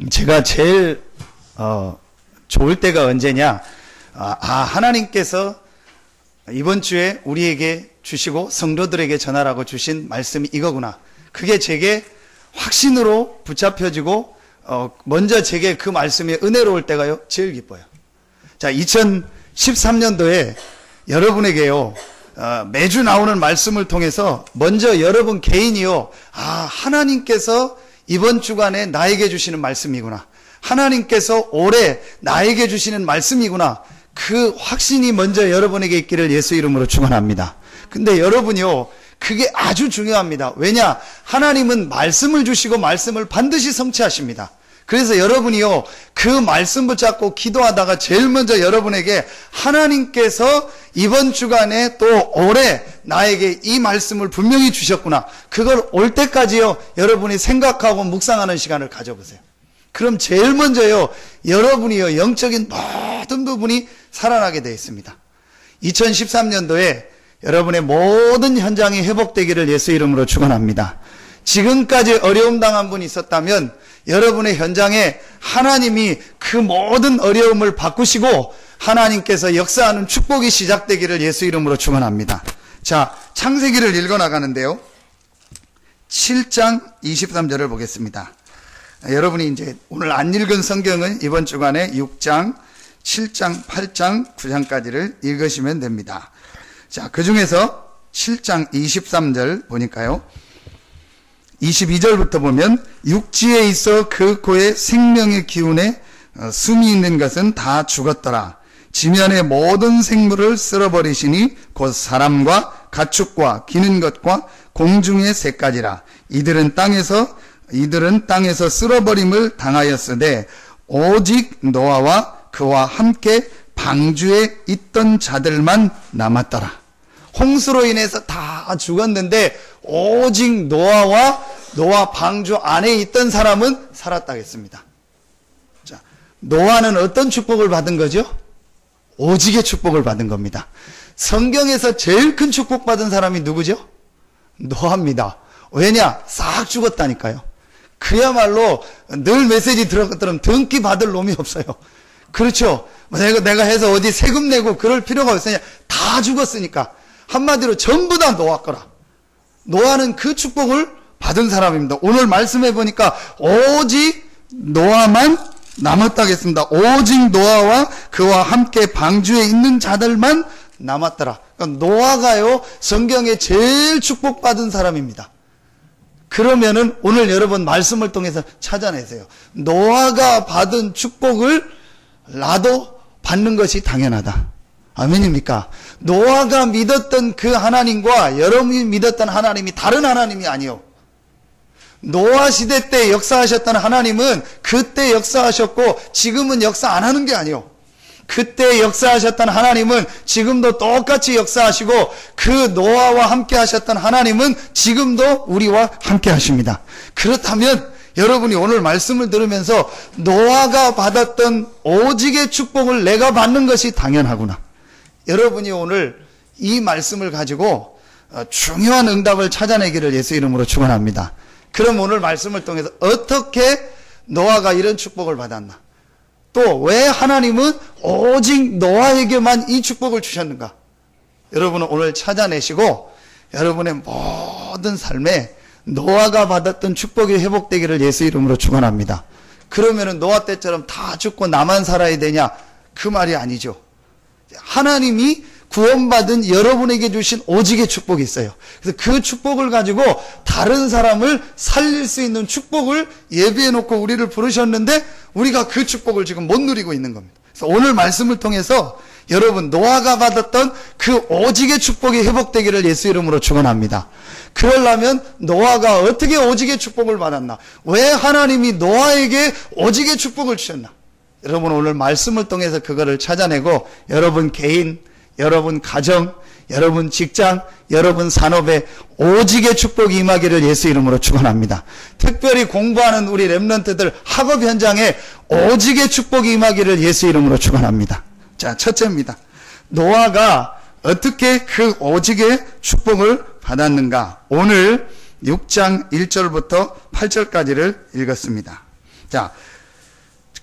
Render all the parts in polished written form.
제가 제일 좋을 때가 언제냐? 하나님께서 이번 주에 우리에게 주시고 성도들에게 전하라고 주신 말씀이 이거구나. 그게 제게 확신으로 붙잡혀지고 먼저 제게 그 말씀이 은혜로울 때가요 제일 기뻐요. 자, 2013년도에 여러분에게요 매주 나오는 말씀을 통해서 먼저 여러분 개인이요, 하나님께서 이번 주간에 나에게 주시는 말씀이구나, 하나님께서 올해 나에게 주시는 말씀이구나, 그 확신이 먼저 여러분에게 있기를 예수 이름으로 축원합니다. 근데 여러분이요, 그게 아주 중요합니다. 왜냐? 하나님은 말씀을 주시고 말씀을 반드시 성취하십니다. 그래서 여러분이요, 그 말씀 붙잡고 기도하다가 제일 먼저 여러분에게 하나님께서 이번 주간에 또 올해 나에게 이 말씀을 분명히 주셨구나, 그걸 올 때까지요 여러분이 생각하고 묵상하는 시간을 가져보세요. 그럼 제일 먼저요 여러분이요 영적인 모든 부분이 살아나게 되어 있습니다. 2013년도에 여러분의 모든 현장이 회복되기를 예수 이름으로 축원합니다. 지금까지 어려움 당한 분이 있었다면 여러분의 현장에 하나님이 그 모든 어려움을 바꾸시고 하나님께서 역사하는 축복이 시작되기를 예수 이름으로 축원합니다. 자, 창세기를 읽어나가는데요 7장 23절을 보겠습니다. 여러분이 이제 오늘 안 읽은 성경은 이번 주간에 6장, 7장, 8장, 9장까지를 읽으시면 됩니다. 자, 그 중에서 7장 23절 보니까요 22절부터 보면 육지에 있어 그 코에 생명의 기운에 숨이 있는 것은 다 죽었더라. 지면의 모든 생물을 쓸어버리시니 곧 사람과 가축과 기는 것과 공중의 새까지라. 이들은 땅에서 쓸어버림을 당하였으되 오직 노아와 그와 함께 방주에 있던 자들만 남았더라. 홍수로 인해서 다 죽었는데 오직 노아 방주 안에 있던 사람은 살았다 했습니다. 자, 노아는 어떤 축복을 받은 거죠? 오직의 축복을 받은 겁니다. 성경에서 제일 큰 축복 받은 사람이 누구죠? 노아입니다. 왜냐? 싹 죽었다니까요. 그야말로 늘 메시지 들었던 등기 받을 놈이 없어요. 그렇죠? 내가 해서 어디 세금 내고 그럴 필요가 없으냐? 다 죽었으니까. 한마디로 전부 다 노아 거라. 노아는 그 축복을 받은 사람입니다. 오늘 말씀해 보니까 오직 노아만 남았다겠습니다. 오직 노아와 그와 함께 방주에 있는 자들만 남았더라. 그러니까 노아가요 성경에 제일 축복받은 사람입니다. 그러면은 오늘 여러분 말씀을 통해서 찾아내세요. 노아가 받은 축복을 나도 받는 것이 당연하다. 아멘입니까? 노아가 믿었던 그 하나님과 여러분이 믿었던 하나님이 다른 하나님이 아니요. 노아 시대 때 역사하셨던 하나님은 그때 역사하셨고 지금은 역사 안 하는 게 아니요. 그때 역사하셨던 하나님은 지금도 똑같이 역사하시고 그 노아와 함께 하셨던 하나님은 지금도 우리와 함께 하십니다. 그렇다면 여러분이 오늘 말씀을 들으면서 노아가 받았던 오직의 축복을 내가 받는 것이 당연하구나. 여러분이 오늘 이 말씀을 가지고 중요한 응답을 찾아내기를 예수 이름으로 축원합니다. 그럼 오늘 말씀을 통해서 어떻게 노아가 이런 축복을 받았나? 또 왜 하나님은 오직 노아에게만 이 축복을 주셨는가? 여러분은 오늘 찾아내시고 여러분의 모든 삶에 노아가 받았던 축복이 회복되기를 예수 이름으로 축원합니다. 그러면은 노아 때처럼 다 죽고 나만 살아야 되냐? 그 말이 아니죠. 하나님이 구원받은 여러분에게 주신 오직의 축복이 있어요. 그래서 그 축복을 가지고 다른 사람을 살릴 수 있는 축복을 예비해 놓고 우리를 부르셨는데 우리가 그 축복을 지금 못 누리고 있는 겁니다. 그래서 오늘 말씀을 통해서 여러분 노아가 받았던 그 오직의 축복이 회복되기를 예수 이름으로 축원합니다. 그러려면 노아가 어떻게 오직의 축복을 받았나? 왜 하나님이 노아에게 오직의 축복을 주셨나? 여러분 오늘 말씀을 통해서 그거를 찾아내고 여러분 개인, 여러분 가정, 여러분 직장, 여러분 산업에 오직의 축복이 임하기를 예수 이름으로 축원합니다. 특별히 공부하는 우리 렘넌트들 학업 현장에 오직의 축복이 임하기를 예수 이름으로 축원합니다. 자, 첫째입니다. 노아가 어떻게 그 오직의 축복을 받았는가? 오늘 6장 1절부터 8절까지를 읽었습니다. 자,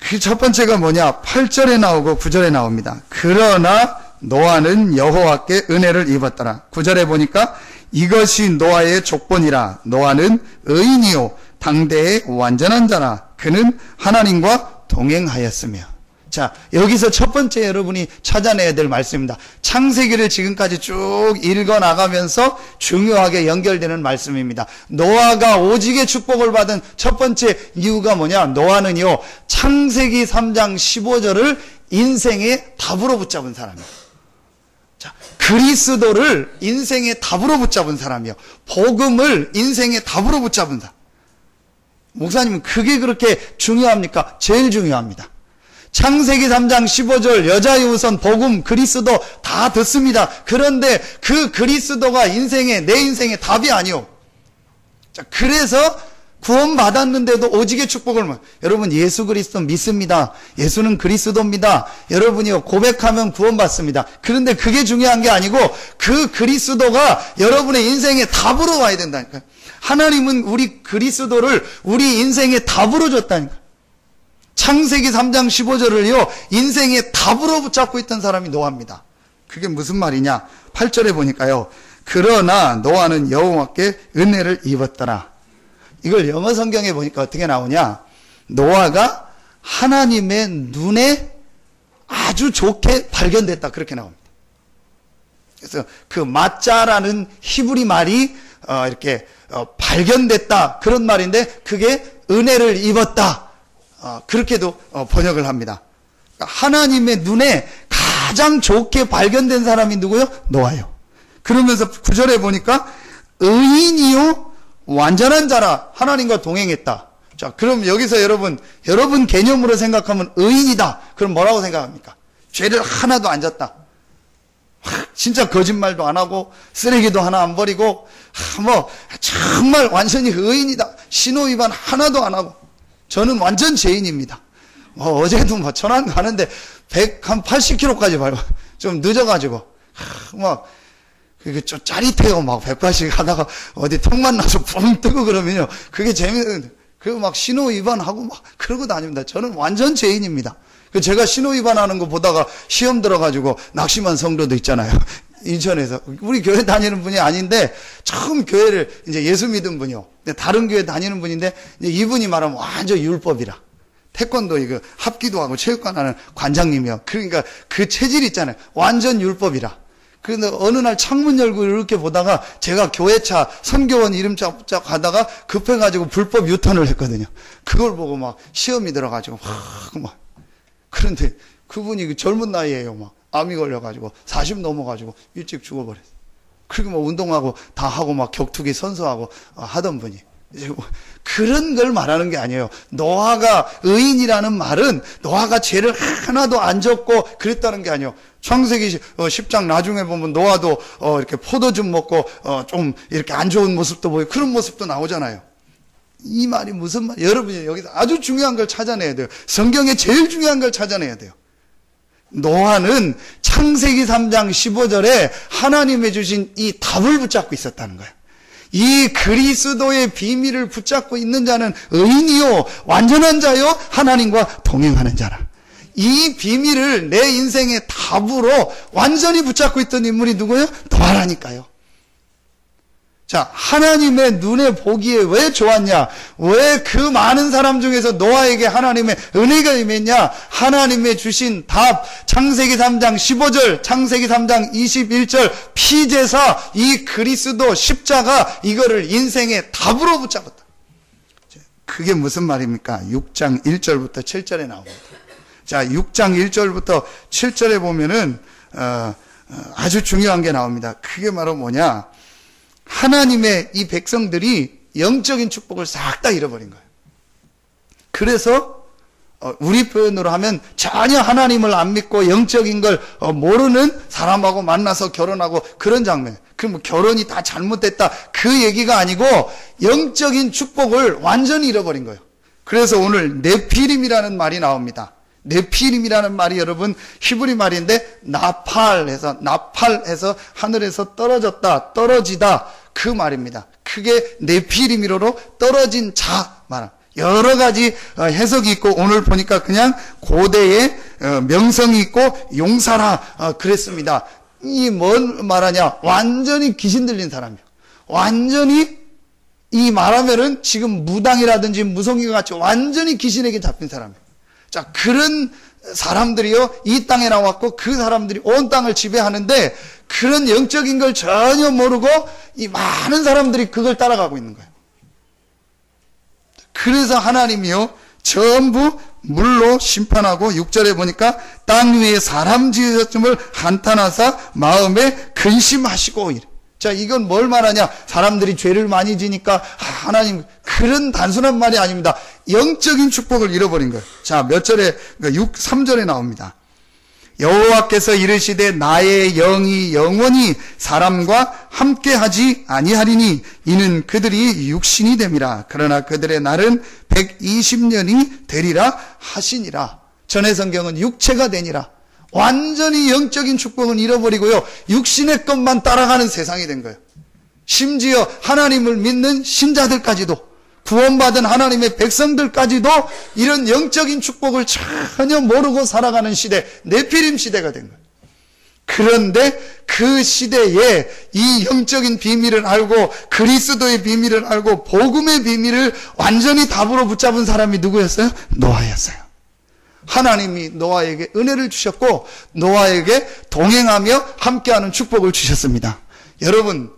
그 첫 번째가 뭐냐? 8절에 나오고 9절에 나옵니다. 그러나 노아는 여호와께 은혜를 입었더라. 9절에 보니까 이것이 노아의 족본이라. 노아는 의인이요 당대의 완전한 자라. 그는 하나님과 동행하였으며. 자, 여기서 첫 번째 여러분이 찾아내야 될 말씀입니다. 창세기를 지금까지 쭉 읽어나가면서 중요하게 연결되는 말씀입니다. 노아가 오직의 축복을 받은 첫 번째 이유가 뭐냐? 노아는요, 창세기 3장 15절을 인생의 답으로 붙잡은 사람이에요. 자, 그리스도를 인생의 답으로 붙잡은 사람이요. 복음을 인생의 답으로 붙잡은 사람. 목사님은 그게 그렇게 중요합니까? 제일 중요합니다. 창세기 3장 15절 여자의 우선 복음 그리스도 다 듣습니다. 그런데 그 그리스도가 내 인생의 답이 아니요. 자, 그래서 구원받았는데도 오직의 축복을 여러분 예수 그리스도 믿습니다. 예수는 그리스도입니다. 여러분이요 고백하면 구원받습니다. 그런데 그게 중요한 게 아니고 그 그리스도가 여러분의 인생의 답으로 와야 된다니까요. 하나님은 우리 그리스도를 우리 인생의 답으로 줬다니까요. 창세기 3장 15절을요 인생의 답으로 붙잡고 있던 사람이 노아입니다. 그게 무슨 말이냐? 8절에 보니까요, 그러나 노아는 여호와께 은혜를 입었더라. 이걸 영어 성경에 보니까 어떻게 나오냐? 노아가 하나님의 눈에 아주 좋게 발견됐다, 그렇게 나옵니다. 그래서 그 마짜라는 히브리 말이 이렇게 발견됐다, 그런 말인데 그게 은혜를 입었다, 그렇게도 번역을 합니다. 하나님의 눈에 가장 좋게 발견된 사람이 누구요? 노아요. 그러면서 9절에 보니까 의인이요 완전한 자라. 하나님과 동행했다. 자, 그럼 여기서 여러분 개념으로 생각하면 의인이다. 그럼 뭐라고 생각합니까? 죄를 하나도 안 졌다. 진짜 거짓말도 안 하고 쓰레기도 하나 안 버리고 정말 완전히 의인이다. 신호 위반 하나도 안 하고. 저는 완전 죄인입니다. 어제도 천안 가는데 180km까지 밟아. 좀 늦어가지고. 그게 좀 짜릿해요. 180 가다가 어디 턱만 나서 뻥 뜨고 그러면요. 그게 재밌는데. 그리고 신호 위반하고 그러고 다닙니다. 저는 완전 죄인입니다. 제가 신호 위반하는 거 보다가 시험 들어가지고 낙심한 성도도 있잖아요. 인천에서. 우리 교회 다니는 분이 아닌데, 처음 교회를 이제 예수 믿은 분이요. 다른 교회 다니는 분인데, 이분이 말하면 완전 율법이라. 태권도 이거 합기도 하고 체육관 하는 관장님이요. 그러니까 그 체질 있잖아요. 완전 율법이라. 그런데 어느 날 창문 열고 이렇게 보다가 제가 교회차, 선교원 이름자 가다가 급해가지고 불법 유턴을 했거든요. 그걸 보고 시험이 들어가지고 그런데 그분이 젊은 나이에요. 암이 걸려가지고 40 넘어가지고 일찍 죽어버렸어요. 그리고 운동하고 다 하고 격투기 선수하고 하던 분이. 그런 걸 말하는 게 아니에요. 노아가 의인이라는 말은 노아가 죄를 하나도 안 졌고 그랬다는 게 아니에요. 창세기 10장 나중에 보면 노아도 이렇게 포도즙 먹고 좀 이렇게 안 좋은 모습도 보이고 그런 모습도 나오잖아요. 이 말이 무슨 말? 여러분이 여기서 아주 중요한 걸 찾아내야 돼요. 성경에 제일 중요한 걸 찾아내야 돼요. 노아는 창세기 3장 15절에 하나님이 주신 이 답을 붙잡고 있었다는 거예요. 이 그리스도의 비밀을 붙잡고 있는 자는 의인이요 완전한 자요 하나님과 동행하는 자라. 이 비밀을 내 인생의 답으로 완전히 붙잡고 있던 인물이 누구예요? 노아라니까요. 자, 하나님의 눈에 보기에 왜 좋았냐? 왜 그 많은 사람 중에서 노아에게 하나님의 은혜가 임했냐? 하나님의 주신 답, 창세기 3장 15절, 창세기 3장 21절, 피제사, 이 그리스도 십자가, 이거를 인생의 답으로 붙잡았다. 그게 무슨 말입니까? 6장 1절부터 7절에 나옵니다. 자, 6장 1절부터 7절에 보면은 아주 중요한 게 나옵니다. 그게 바로 뭐냐? 하나님의 이 백성들이 영적인 축복을 싹 다 잃어버린 거예요. 그래서 우리 표현으로 하면 전혀 하나님을 안 믿고 영적인 걸 모르는 사람하고 만나서 결혼하고 그런 장면. 그럼 결혼이 다 잘못됐다 그 얘기가 아니고 영적인 축복을 완전히 잃어버린 거예요. 그래서 오늘 네피림이라는 말이 나옵니다. 네피림이라는 말이 여러분 히브리 말인데 나팔해서 하늘에서 떨어졌다, 떨어지다 그 말입니다. 그게 네피림이로 떨어진 자 말함. 여러 가지 해석이 있고, 오늘 보니까 그냥 고대의 명성이 있고 용사라 그랬습니다. 이 뭘 말하냐? 완전히 귀신 들린 사람이요. 완전히 이 말하면은 지금 무당이라든지 무성이가 같이 완전히 귀신에게 잡힌 사람이에요. 자, 그런 사람들이요, 이 땅에 나왔고 그 사람들이 온 땅을 지배하는데 그런 영적인 걸 전혀 모르고 이 많은 사람들이 그걸 따라가고 있는 거예요. 그래서 하나님이요, 전부 물로 심판하고 6절에 보니까 땅 위에 사람 지으셨음을 한탄하사 마음에 근심하시고 이래. 자, 이건 뭘 말하냐? 사람들이 죄를 많이 지니까 하나님, 그런 단순한 말이 아닙니다. 영적인 축복을 잃어버린 거예요. 자, 몇 절에, 3절에 나옵니다. 여호와께서 이르시되 나의 영이 영원히 사람과 함께하지 아니하리니 이는 그들이 육신이 됨이라. 그러나 그들의 날은 120년이 되리라 하시니라. 전의 성경은 육체가 되니라. 완전히 영적인 축복은 잃어버리고요, 육신의 것만 따라가는 세상이 된 거예요. 심지어 하나님을 믿는 신자들까지도, 구원받은 하나님의 백성들까지도 이런 영적인 축복을 전혀 모르고 살아가는 시대, 네피림 시대가 된 거예요. 그런데 그 시대에 이 영적인 비밀을 알고 그리스도의 비밀을 알고 복음의 비밀을 완전히 답으로 붙잡은 사람이 누구였어요? 노아였어요. 하나님이 노아에게 은혜를 주셨고 노아에게 동행하며 함께하는 축복을 주셨습니다. 여러분,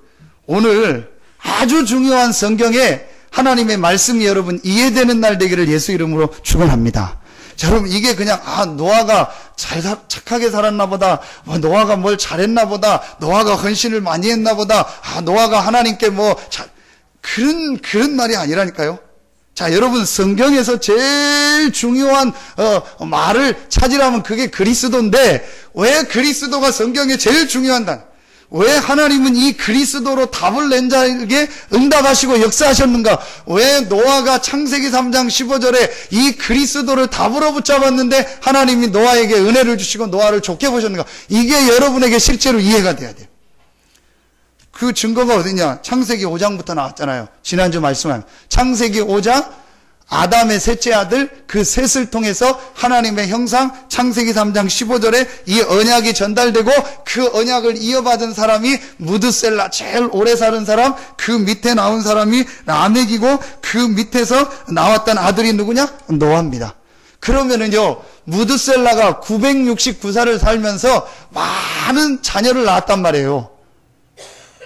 오늘 아주 중요한 성경에 하나님의 말씀이 여러분 이해되는 날 되기를 예수 이름으로 축원합니다. 자, 여러분, 이게 그냥 노아가 착하게 살았나 보다, 노아가 뭘 잘했나 보다, 노아가 헌신을 많이 했나 보다, 노아가 하나님께 그런 말이 아니라니까요. 자, 여러분, 성경에서 제일 중요한 말을 찾으라면 그게 그리스도인데, 왜 그리스도가 성경에 제일 중요한 단? 왜 하나님은 이 그리스도로 답을 낸 자에게 응답하시고 역사하셨는가? 왜 노아가 창세기 3장 15절에 이 그리스도를 답으로 붙잡았는데 하나님이 노아에게 은혜를 주시고 노아를 좋게 보셨는가? 이게 여러분에게 실제로 이해가 돼야 돼요. 그 증거가 어디냐? 창세기 5장부터 나왔잖아요. 지난주 말씀한 창세기 5장, 아담의 셋째 아들 그 셋을 통해서 하나님의 형상, 창세기 3장 15절에 이 언약이 전달되고 그 언약을 이어받은 사람이 무드셀라, 제일 오래 사는 사람, 그 밑에 나온 사람이 라멕이고 그 밑에서 나왔던 아들이 누구냐? 노아입니다. 그러면은요, 무드셀라가 969살을 살면서 많은 자녀를 낳았단 말이에요.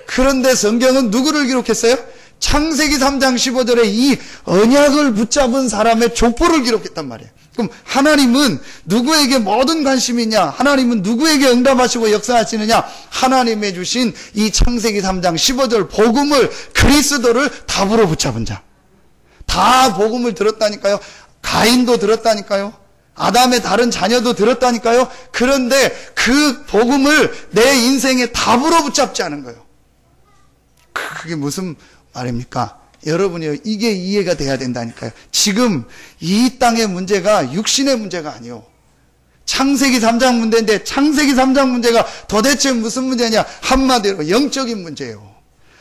그런데 성경은 누구를 기록했어요? 창세기 3장 15절에 이 언약을 붙잡은 사람의 족보를 기록했단 말이에요. 그럼 하나님은 누구에게 모든 관심이 있냐? 하나님은 누구에게 응답하시고 역사하시느냐? 하나님의 주신 이 창세기 3장 15절 복음을, 그리스도를 답으로 붙잡은 자. 다 복음을 들었다니까요. 가인도 들었다니까요. 아담의 다른 자녀도 들었다니까요. 그런데 그 복음을 내 인생의 답으로 붙잡지 않은 거예요. 그게 무슨 말입니까? 여러분이요, 이게 이해가 돼야 된다니까요. 지금 이 땅의 문제가 육신의 문제가 아니요, 창세기 3장 문제인데 창세기 3장 문제가 도대체 무슨 문제냐? 한마디로 영적인 문제예요.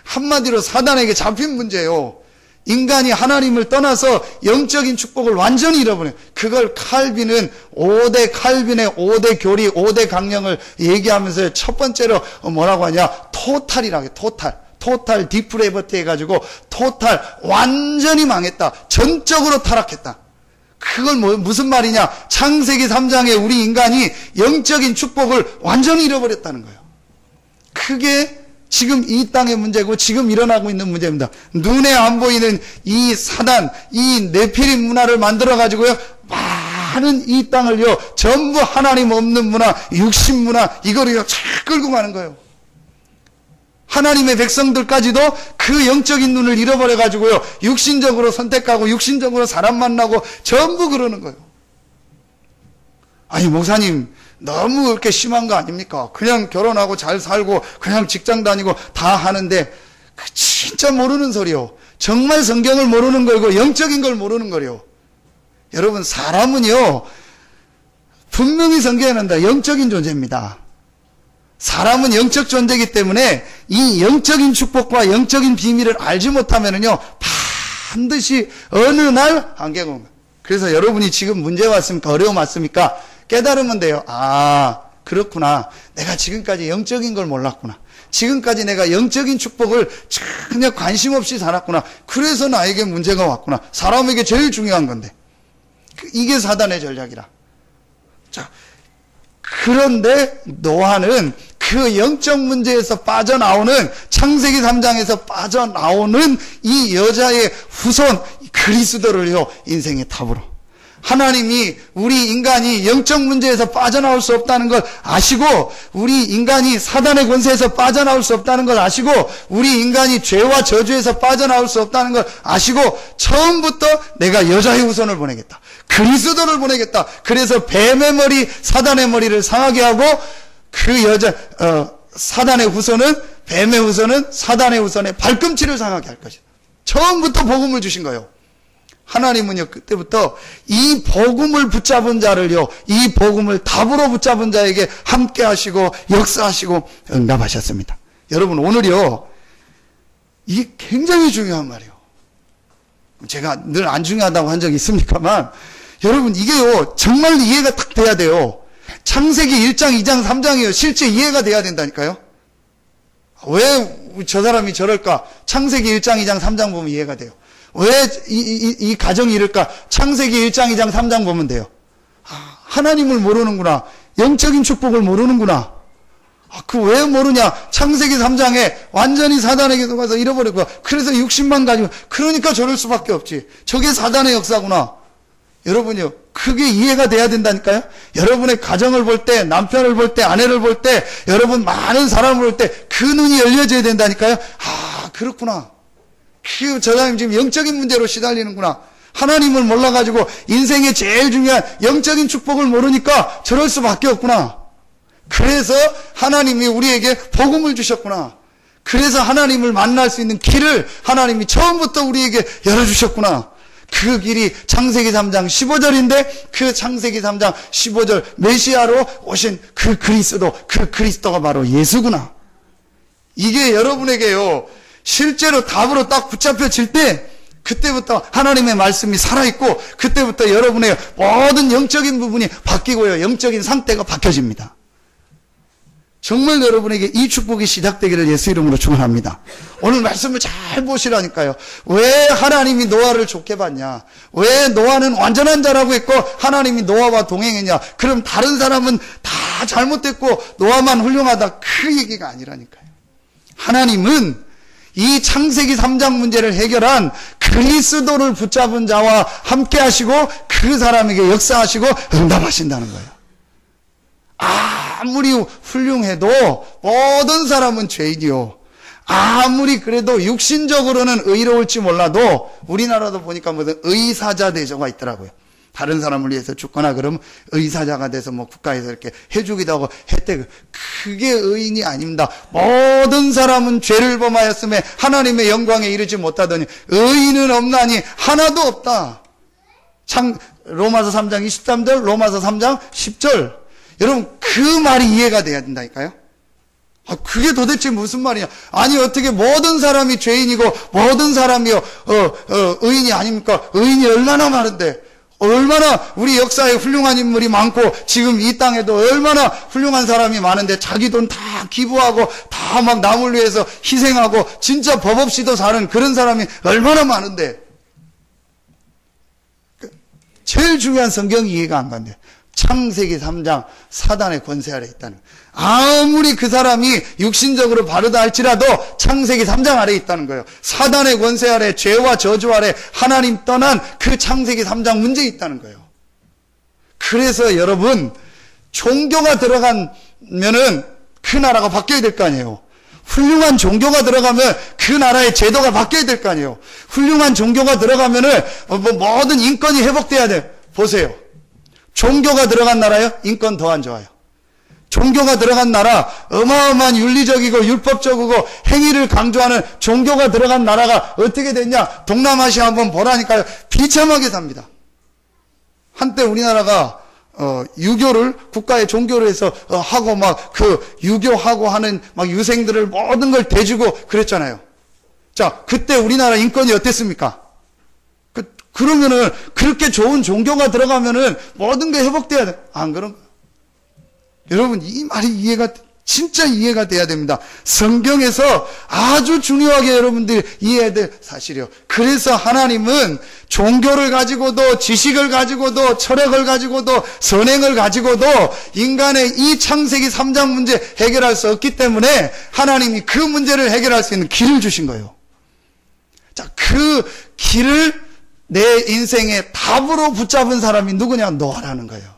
한마디로 사단에게 잡힌 문제예요. 인간이 하나님을 떠나서 영적인 축복을 완전히 잃어버려요. 그걸 칼빈은 5대 칼빈의 5대 교리, 5대 강령을 얘기하면서 첫 번째로 뭐라고 하냐? 토탈이라고 해요. 토탈 디프레버티 해가지고 토탈, 완전히 망했다, 전적으로 타락했다. 그걸 무슨 말이냐? 창세기 3장에 우리 인간이 영적인 축복을 완전히 잃어버렸다는 거예요. 그게 지금 이 땅의 문제고 지금 일어나고 있는 문제입니다. 눈에 안 보이는 이 사단, 이 네피림 문화를 만들어가지고요, 많은 이 땅을요, 전부 하나님 없는 문화, 육신 문화, 이거를요 잘 끌고 가는 거예요. 하나님의 백성들까지도 그 영적인 눈을 잃어버려가지고요, 육신적으로 선택하고 육신적으로 사람 만나고 전부 그러는 거예요. 아니, 목사님 너무 그렇게 심한 거 아닙니까? 그냥 결혼하고 잘 살고 그냥 직장 다니고 다 하는데, 진짜 모르는 소리요. 정말 성경을 모르는 거고 영적인 걸 모르는 거요. 여러분, 사람은요 분명히 성경에는 다 영적인 존재입니다. 사람은 영적 존재이기 때문에 이 영적인 축복과 영적인 비밀을 알지 못하면은요, 반드시 어느 날 한계가 온 거예요. 그래서 여러분이 지금 문제 왔습니까? 어려움 왔습니까? 깨달으면 돼요. 아, 그렇구나. 내가 지금까지 영적인 걸 몰랐구나. 지금까지 내가 영적인 축복을 전혀 관심 없이 살았구나. 그래서 나에게 문제가 왔구나. 사람에게 제일 중요한 건데. 이게 사단의 전략이라. 자, 그런데 노아는 그 영적 문제에서 빠져나오는, 창세기 3장에서 빠져나오는 이 여자의 후손 그리스도를요, 인생의 탑으로. 하나님이 우리 인간이 영적 문제에서 빠져나올 수 없다는 걸 아시고, 우리 인간이 사단의 권세에서 빠져나올 수 없다는 걸 아시고, 우리 인간이 죄와 저주에서 빠져나올 수 없다는 걸 아시고, 처음부터 내가 여자의 후손을 보내겠다. 그리스도를 보내겠다. 그래서 뱀의 머리, 사단의 머리를 상하게 하고, 그 여자, 사단의 후손은, 뱀의 후손은 사단의 후손의 발꿈치를 상하게 할 것이다. 처음부터 복음을 주신 거예요. 하나님은요, 그때부터 이 복음을 붙잡은 자를요, 이 복음을 답으로 붙잡은 자에게 함께 하시고, 역사하시고, 응답하셨습니다. 여러분, 오늘요, 이게 굉장히 중요한 말이에요. 제가 늘 안 중요하다고 한 적이 있습니까만, 여러분, 이게요, 정말 이해가 딱 돼야 돼요. 창세기 1장, 2장, 3장이요, 실제 이해가 돼야 된다니까요. 왜 저 사람이 저럴까? 창세기 1장, 2장, 3장 보면 이해가 돼요. 왜 이 가정이 이럴까? 창세기 1장, 2장, 3장 보면 돼요. 아, 하나님을 모르는구나. 영적인 축복을 모르는구나. 아, 그 왜 모르냐? 창세기 3장에 완전히 사단에게 속아서 잃어버렸고, 그래서 60만 가지고, 그러니까 저럴 수밖에 없지. 저게 사단의 역사구나. 여러분요, 그게 이해가 돼야 된다니까요? 여러분의 가정을 볼 때, 남편을 볼 때, 아내를 볼 때, 여러분 많은 사람을 볼 때, 그 눈이 열려져야 된다니까요? 아, 그렇구나. 저 사람이 지금 영적인 문제로 시달리는구나. 하나님을 몰라가지고 인생의 제일 중요한 영적인 축복을 모르니까 저럴 수밖에 없구나. 그래서 하나님이 우리에게 복음을 주셨구나. 그래서 하나님을 만날 수 있는 길을 하나님이 처음부터 우리에게 열어주셨구나. 그 길이 창세기 3장 15절인데 그 창세기 3장 15절 메시아로 오신 그 그리스도, 그 그리스도가 바로 예수구나. 이게 여러분에게요, 실제로 답으로 딱 붙잡혀질 때, 그때부터 하나님의 말씀이 살아있고, 그때부터 여러분의 모든 영적인 부분이 바뀌고요, 영적인 상태가 바뀌어집니다. 정말 여러분에게 이 축복이 시작되기를 예수 이름으로 축원합니다. 오늘 말씀을 잘 보시라니까요. 왜 하나님이 노아를 좋게 봤냐? 왜 노아는 완전한 자라고 했고 하나님이 노아와 동행했냐? 그럼 다른 사람은 다 잘못됐고 노아만 훌륭하다, 그 얘기가 아니라니까요. 하나님은 이 창세기 3장 문제를 해결한 그리스도를 붙잡은 자와 함께 하시고 그 사람에게 역사하시고 응답하신다는 거예요. 아무리 훌륭해도 모든 사람은 죄인이요. 아무리 그래도 육신적으로는 의로울지 몰라도 우리나라도 보니까 무슨 의사자 대조가 있더라고요. 다른 사람을 위해서 죽거나 그러면 의사자가 돼서 뭐 국가에서 이렇게 해주기도 하고 혜택을. 그게 의인이 아닙니다. 모든 사람은 죄를 범하였음에 하나님의 영광에 이르지 못하더니 의인은 없나니 하나도 없다. 로마서 3장 23절, 로마서 3장 10절. 여러분, 그 말이 이해가 돼야 된다니까요? 아, 그게 도대체 무슨 말이냐? 아니, 어떻게 모든 사람이 죄인이고, 모든 사람이요, 의인이 아닙니까? 의인이 얼마나 많은데, 얼마나 우리 역사에 훌륭한 인물이 많고, 지금 이 땅에도 얼마나 훌륭한 사람이 많은데, 자기 돈 다 기부하고, 다 막 남을 위해서 희생하고, 진짜 법 없이도 사는 그런 사람이 얼마나 많은데, 제일 중요한 성경 이해가 안 간대요. 창세기 3장 사단의 권세 아래 있다는 거예요. 아무리 그 사람이 육신적으로 바르다 할지라도 창세기 3장 아래 있다는 거예요. 사단의 권세 아래, 죄와 저주 아래 하나님 떠난 그 창세기 3장 문제에 있다는 거예요. 그래서 여러분, 종교가 들어가면은 그 나라가 바뀌어야 될 거 아니에요. 훌륭한 종교가 들어가면 그 나라의 제도가 바뀌어야 될 거 아니에요. 훌륭한 종교가 들어가면은 모든 인권이 회복돼야 돼. 보세요. 종교가 들어간 나라요? 인권 더 안 좋아요. 종교가 들어간 나라, 어마어마한 윤리적이고 율법적이고 행위를 강조하는 종교가 들어간 나라가 어떻게 됐냐? 동남아시아 한번 보라니까요. 비참하게 삽니다. 한때 우리나라가 유교를 국가의 종교로 해서 하고 막 그 유교하고 하는 막 유생들을 모든 걸 대주고 그랬잖아요. 자, 그때 우리나라 인권이 어땠습니까? 그러면은 그렇게 좋은 종교가 들어가면은 모든 게 회복돼야 돼. 안 그런 거예요. 여러분, 이 말이 진짜 이해가 돼야 됩니다. 성경에서 아주 중요하게 여러분들이 이해해야 될 사실이요. 그래서 하나님은 종교를 가지고도, 지식을 가지고도, 철학을 가지고도, 선행을 가지고도 인간의 이 창세기 3장 문제 해결할 수 없기 때문에 하나님이 그 문제를 해결할 수 있는 길을 주신 거예요. 자, 그 길을 내 인생의 답으로 붙잡은 사람이 누구냐? 너라는 거예요.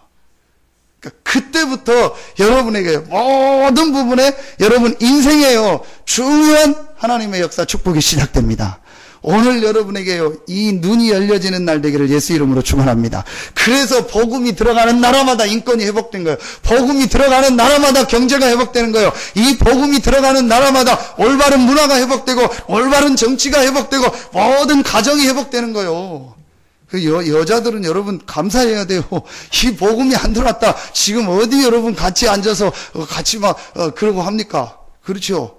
그때부터 여러분에게 모든 부분에 여러분 인생에요 중요한 하나님의 역사 축복이 시작됩니다. 오늘 여러분에게요 이 눈이 열려지는 날 되기를 예수 이름으로 축원합니다. 그래서 복음이 들어가는 나라마다 인권이 회복된 거예요. 복음이 들어가는 나라마다 경제가 회복되는 거예요. 이 복음이 들어가는 나라마다 올바른 문화가 회복되고 올바른 정치가 회복되고 모든 가정이 회복되는 거예요. 그 여자들은 여러분 감사해야 돼요. 이 복음이 안 들어왔다. 지금 어디 여러분 같이 앉아서 같이 그러고 합니까? 그렇죠.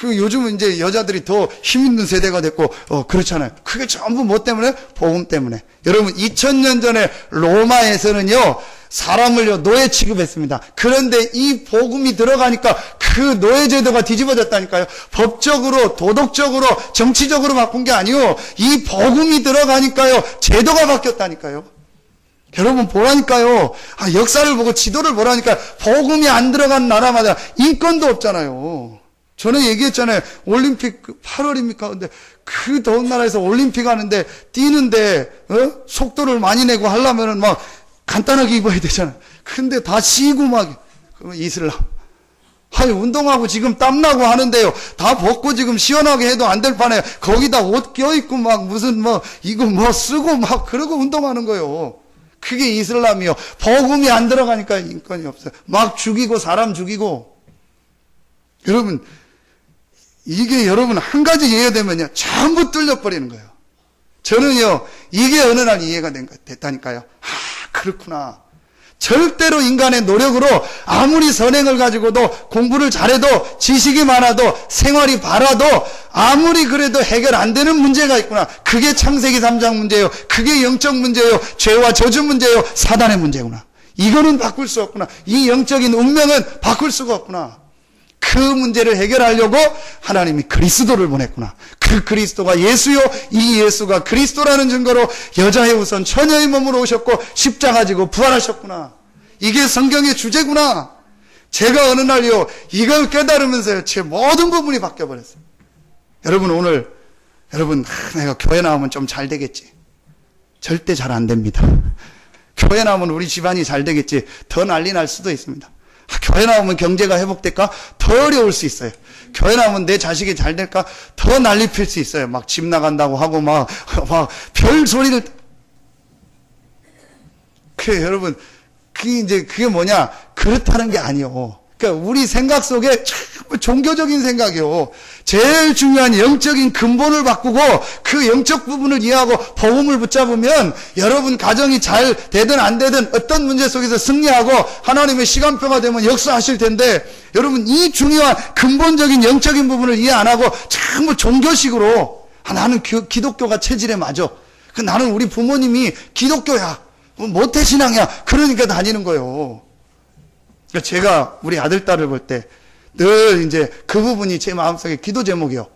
요즘은 이제 여자들이 더 힘 있는 세대가 됐고, 그렇잖아요. 그게 전부 뭐 때문에? 복음 때문에. 여러분, 2000년 전에 로마에서는요, 사람을요, 노예 취급했습니다. 그런데 이 복음이 들어가니까 그 노예 제도가 뒤집어졌다니까요. 법적으로, 도덕적으로, 정치적으로 바꾼 게 아니요. 이 복음이 들어가니까요, 제도가 바뀌었다니까요. 여러분 보라니까요. 역사를 보고 지도를 보라니까 복음이 안 들어간 나라마다 인권도 없잖아요. 전에 얘기했잖아요. 올림픽 8월입니까? 근데 그 더운 나라에서 올림픽 하는데 뛰는데 속도를 많이 내고 하려면은 막 간단하게 입어야 되잖아요. 근데 다 쉬고 막 그러면 이슬람. 운동하고 지금 땀나고 하는데요. 다 벗고 지금 시원하게 해도 안 될 판에 거기다 옷 껴입고 막 무슨 이거 쓰고 막 그러고 운동하는 거예요. 그게 이슬람이요. 복음이 안 들어가니까 인권이 없어요. 막 죽이고 사람 죽이고. 여러분 이게 여러분 한 가지 이해가 되면요 전부 뚫려버리는 거예요. 저는요 이게 어느 날 이해가 됐다니까요. 그렇구나. 절대로 인간의 노력으로 아무리 선행을 가지고도 공부를 잘해도 지식이 많아도 생활이 바라도 아무리 그래도 해결 안 되는 문제가 있구나. 그게 창세기 3장 문제예요. 그게 영적 문제예요. 죄와 저주 문제예요. 사단의 문제구나. 이거는 바꿀 수 없구나. 이 영적인 운명은 바꿀 수가 없구나. 그 문제를 해결하려고 하나님이 그리스도를 보냈구나. 그 그리스도가 예수요. 이 예수가 그리스도라는 증거로 여자의 우선 처녀의 몸으로 오셨고 십자가 지고 부활하셨구나. 이게 성경의 주제구나. 제가 어느 날요 이걸 깨달으면서요 제 모든 부분이 바뀌어버렸어요. 여러분 오늘 내가 교회 나오면 좀 잘 되겠지. 절대 잘 안 됩니다. 교회 나오면 우리 집안이 잘 되겠지. 더 난리 날 수도 있습니다. 교회 나오면 경제가 회복될까? 더 어려울 수 있어요. 교회 나오면 내 자식이 잘 될까? 더 난리 필 수 있어요. 막 집 나간다고 하고 막 별 소리를. 여러분, 그게 뭐냐? 그렇다는 게 아니요. 그러니까 우리 생각 속에 종교적인 생각이요. 제일 중요한 영적인 근본을 바꾸고 그 영적 부분을 이해하고 복음을 붙잡으면 여러분 가정이 잘 되든 안 되든 어떤 문제 속에서 승리하고 하나님의 시간표가 되면 역사하실 텐데 여러분 이 중요한 근본적인 영적인 부분을 이해 안 하고 전부 종교식으로 나는 기독교가 체질에 맞아. 나는 우리 부모님이 기독교야. 모태신앙이야. 그러니까 다니는 거예요. 제가 우리 아들, 딸을 볼 때 늘 이제 그 부분이 제 마음속에 기도 제목이요.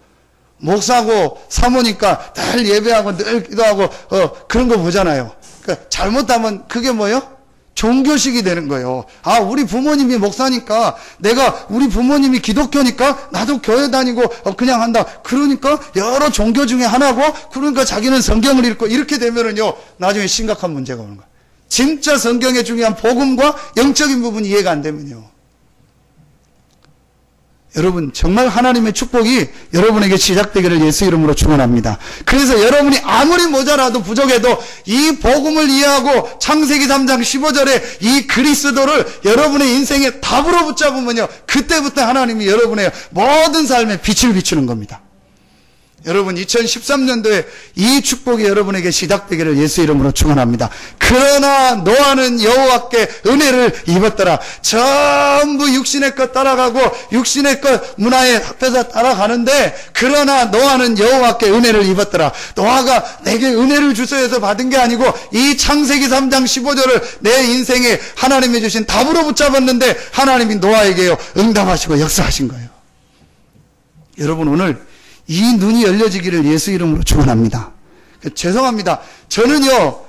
목사고 사모니까 늘 예배하고 늘 기도하고 그런 거 보잖아요. 그러니까 잘못하면 그게 뭐예요? 종교식이 되는 거예요. 우리 부모님이 목사니까 내가 우리 부모님이 기독교니까 나도 교회 다니고 그냥 한다. 그러니까 여러 종교 중에 하나고 그러니까 자기는 성경을 읽고 이렇게 되면은요 나중에 심각한 문제가 오는 거예요. 진짜 성경의 중요한 복음과 영적인 부분이 이해가 안 되면요. 여러분 정말 하나님의 축복이 여러분에게 시작되기를 예수 이름으로 축원합니다. 그래서 여러분이 아무리 모자라도 부족해도 이 복음을 이해하고 창세기 3장 15절에 이 그리스도를 여러분의 인생의 답으로 붙잡으면요 그때부터 하나님이 여러분의 모든 삶에 빛을 비추는 겁니다. 여러분 2013년도에 이 축복이 여러분에게 시작되기를 예수 이름으로 축원합니다. 그러나 노아는 여호와께 은혜를 입었더라. 전부 육신의 것 따라가고 육신의 것 문화에 합해서 따라가는데, 그러나 노아는 여호와께 은혜를 입었더라. 노아가 내게 은혜를 주소서 해서 받은 게 아니고 이 창세기 3장 15절을 내 인생에 하나님이 주신 답으로 붙잡았는데 하나님이 노아에게요 응답하시고 역사하신 거예요. 여러분 오늘 이 눈이 열려지기를 예수 이름으로 축원합니다. 죄송합니다. 저는요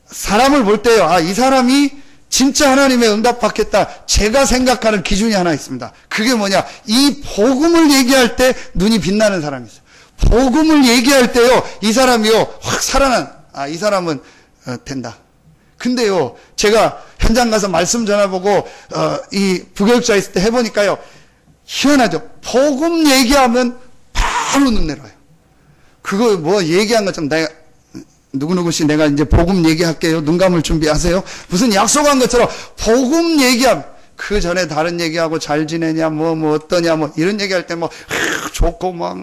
사람을 볼 때요, 아, 이 사람이 진짜 하나님의 응답 받겠다, 제가 생각하는 기준이 하나 있습니다. 그게 뭐냐, 이 복음을 얘기할 때 눈이 빛나는 사람이 있어요. 복음을 얘기할 때요 이 사람이요 확 살아난, 아, 이 사람은 된다. 근데요 제가 현장 가서 말씀 전해보고 이 부교육자 있을 때 해보니까요 희한하죠. 복음 얘기하면 바로 눈 내려요. 그거 뭐 얘기한 것처럼 내가 누구누구씨 내가 이제 복음 얘기할게요, 눈 감을 준비하세요, 무슨 약속한 것처럼 복음 얘기하면, 그 전에 다른 얘기하고 잘 지내냐 뭐 어떠냐 뭐 이런 얘기할 때 뭐 좋고 막